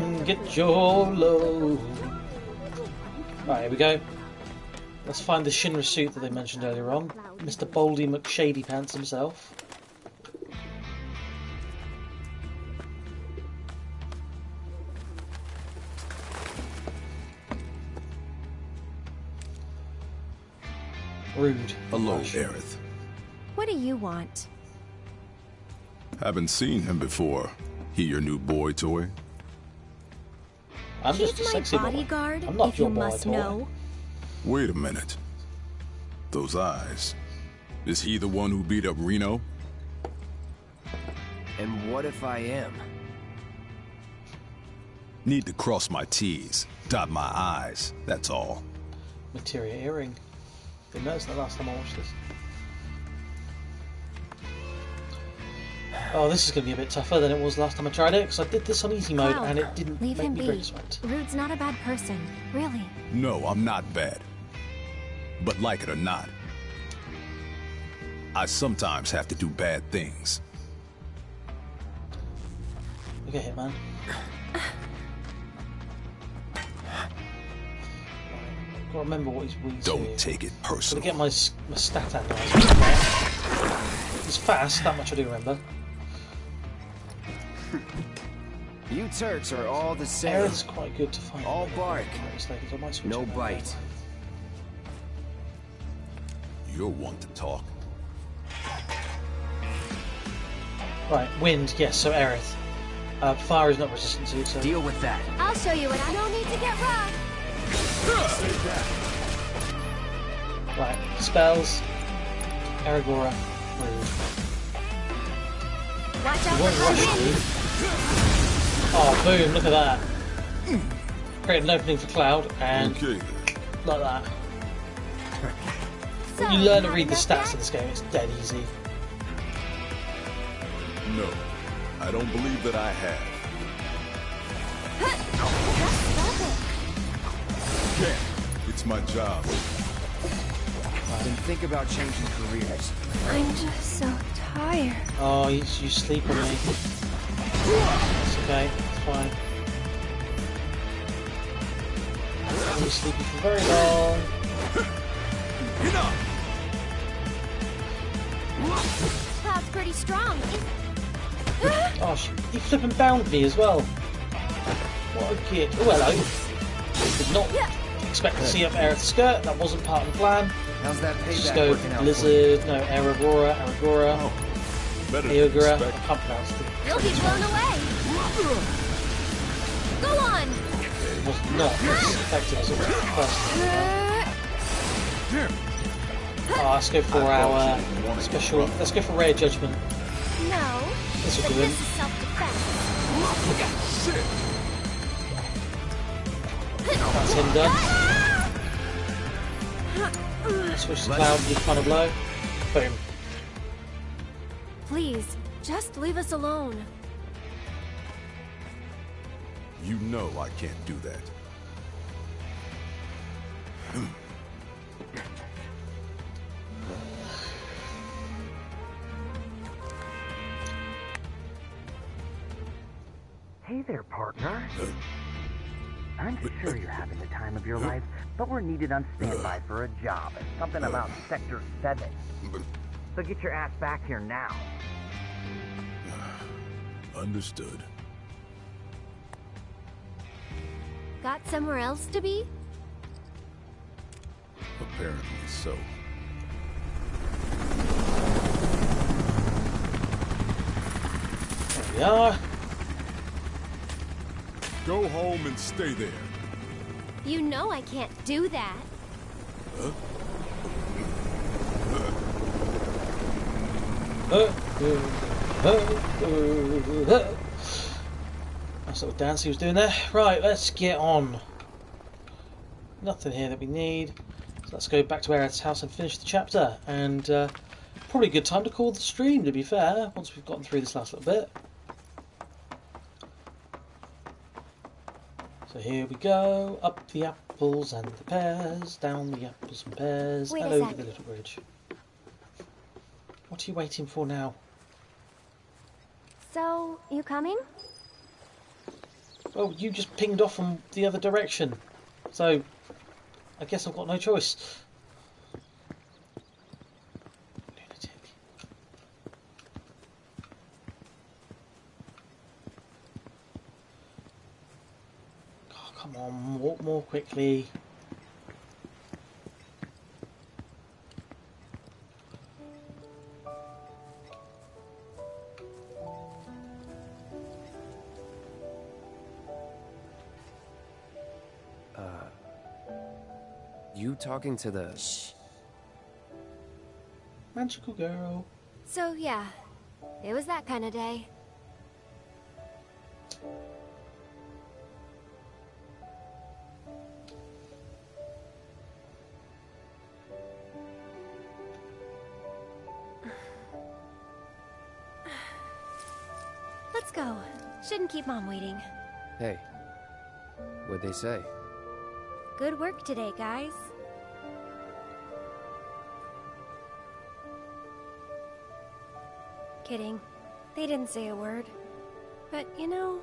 and get your load. Right, here we go. Let's find the Shinra suit that they mentioned earlier on. Mr. Baldy McShady Pants himself. Rude. Hello, Aerith. What do you want? Haven't seen him before. He your new boy toy? I'm just a sexy bodyguard, boy. I'm not if your you boy must toy. know. Wait a minute. Those eyes. Is he the one who beat up Reno? And what if I am? Need to cross my T's, dot my I's, that's all. Materia earring. Didn't notice that last time I watched this. Oh, this is going to be a bit tougher than it was last time I tried it, because I did this on easy mode and it didn't Leave make him me be. great sweat. Rude's not a bad person, really. No, I'm not bad. But like it or not, I sometimes have to do bad things. Okay, Hitman. I've got to remember what he's Don't take it personal. Gotta get my stat analyzer. He's fast, that much I do remember. You Turks are all the same. Aerith's quite good to find. All bark. No bite. You're one to talk. Right, wind, yes, so Aerith. Fire is not resistant to, so... Deal with that. I'll show you what I don't need to get rough. Right, spells. Aragora, Rude. Watch out You won't for rush, wind. Rude. Oh, boom, look at that. Create an opening for Cloud, and like that. When you learn to read the stats of this game, it's dead easy. No, I don't believe that I have. Can't. It's my job. Then think about changing careers. I'm just so tired. Oh, you sleep on me. It's okay, it's fine. I'm be sleepy for very long. Cloud's pretty strong. Oh, he flipping bound me as well. What a kid. Oh, hello. Did not expect to see up Aerith's skirt. That wasn't part of the plan. How's that payback Just go working out? Blizzard, no, Aragora, Eogura. I can't pronounce it. You'll be blown away. Go on. It was not as effective as it was first. Oh, let's go for our special. Let's go for Rare Judgment. No. This will but do him. this is self-defense. That's him done. Switch to Cloud with Final Blow. Boom. Please, just leave us alone. You know I can't do that. Hey there, partner. I'm sure you're having the time of your life, but we're needed on standby for a job. Something about Sector 7. So get your ass back here now. Understood. Got somewhere else to be? Apparently so. There we are. Go home and stay there. You know I can't do that. Huh? Nice little dance he was doing there. Right, let's get on. Nothing here that we need. So let's go back to Aerith's house and finish the chapter. And probably a good time to call the stream, to be fair, once we've gotten through this last little bit. So here we go. Up the apples and the pears, down the apples and pears, and over the little bridge. What are you waiting for now? So, you coming? Well, you just pinged off from the other direction. So, I guess I've got no choice. Lunatic. Oh, come on, walk more quickly. You talking to the... Shh. Magical girl. So, yeah. It was that kind of day. Let's go. Shouldn't keep Mom waiting. Hey. What'd they say? Good work today, guys. Kidding. They didn't say a word. But, you know...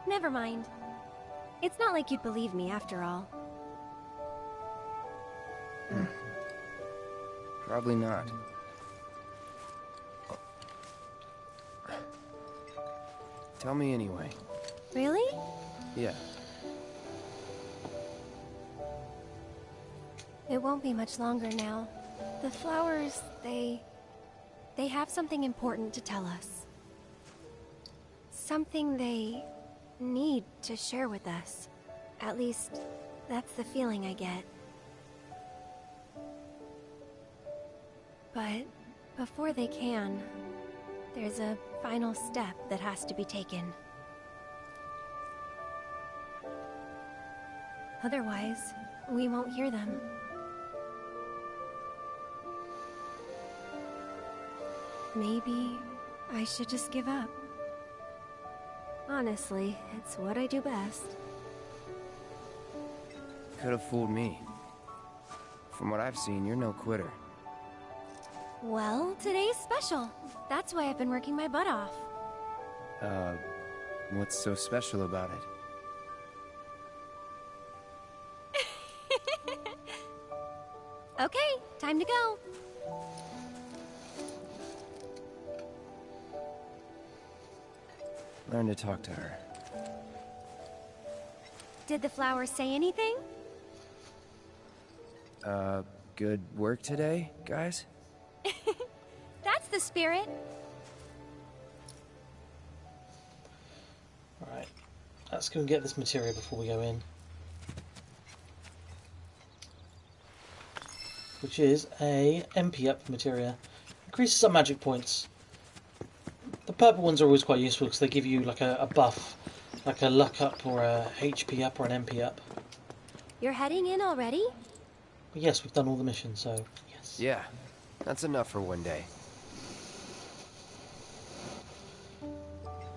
never mind. It's not like you'd believe me after all. Probably not. Tell me anyway. Really? Yeah. It won't be much longer now. The flowers, they have something important to tell us. Something they need to share with us. At least, that's the feeling I get. But before they can, there's a final step that has to be taken. Otherwise, we won't hear them. Maybe I should just give up. Honestly, it's what I do best. Could have fooled me. From what I've seen, you're no quitter. Well, today's special. That's why I've been working my butt off. What's so special about it? Okay, time to go. Learn to talk to her. Did the flowers say anything? Good work today, guys? That's the spirit. Alright, let's go and get this materia before we go in. Which is a MP up materia. Increases our magic points. The purple ones are always quite useful because they give you like a buff. Like a luck up or a HP up or an MP up. You're heading in already? But yes, we've done all the missions, so yes. Yeah, that's enough for one day.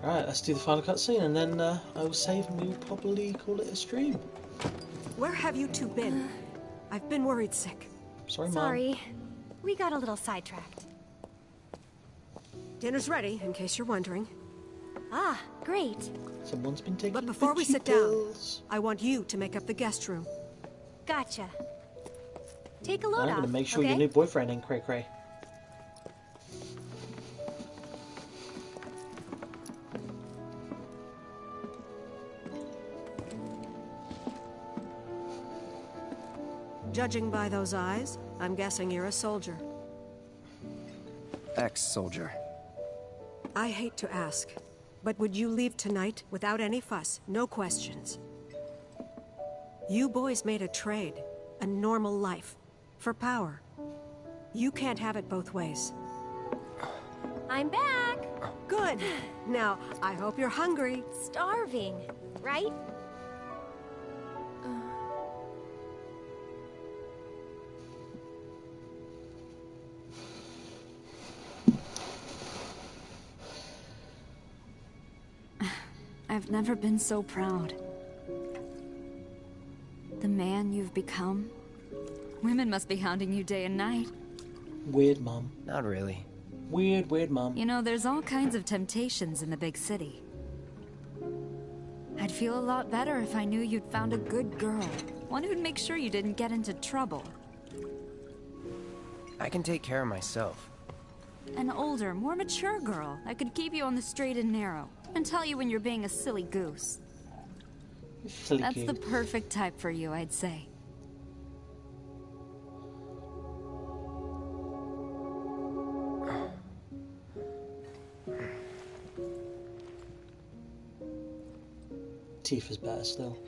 Alright, let's do the final cutscene and then I will save and we will probably call it a stream. Where have you two been? I've been worried sick. Sorry, Mom. Sorry. We got a little sidetracked. Dinner's ready, in case you're wondering. Ah, great. Someone's been taking But before we sit pills. down, I want you to make up the guest room. Gotcha. Take a load I'm off, going to make sure okay? your new boyfriend ain't cray-cray. Judging by those eyes, I'm guessing you're a soldier. Ex-soldier. I hate to ask, but would you leave tonight without any fuss, no questions? You boys made a trade, a normal life, for power. You can't have it both ways. I'm back. Good. Now, I hope you're hungry. Starving, right? I've never been so proud. The man you've become. Women must be hounding you day and night. Weird, Mum. Not really. Weird, Mum. You know, there's all kinds of temptations in the big city. I'd feel a lot better if I knew you'd found a good girl. One who'd make sure you didn't get into trouble. I can take care of myself. An older, more mature girl that could keep you on the straight and narrow and tell you when you're being a silly goose. That's the perfect type for you, I'd say. Tifa's better still.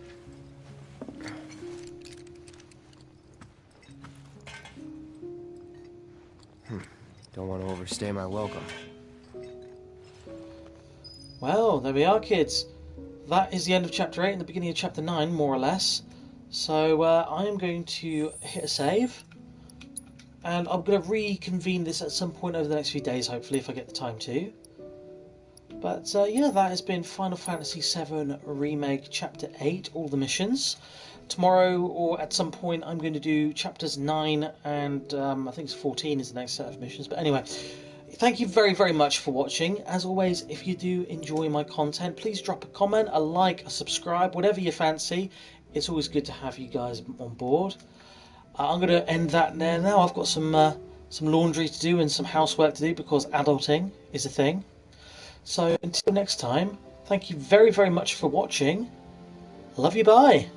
Don't want to overstay my welcome. Well, there we are, kids. That is the end of Chapter 8 and the beginning of Chapter 9, more or less. So I am going to hit a save. And I'm going to reconvene this at some point over the next few days, hopefully, if I get the time to. But yeah, that has been Final Fantasy VII Remake Chapter 8, all the missions. Tomorrow, or at some point, I'm going to do Chapters 9 and I think it's 14 is the next set of missions. But anyway, thank you very, very much for watching. As always, if you do enjoy my content, please drop a comment, a like, a subscribe, whatever you fancy. It's always good to have you guys on board. I'm going to end that there now. I've got some laundry to do and some housework to do because adulting is a thing. So until next time, thank you very, very much for watching. Love you, bye.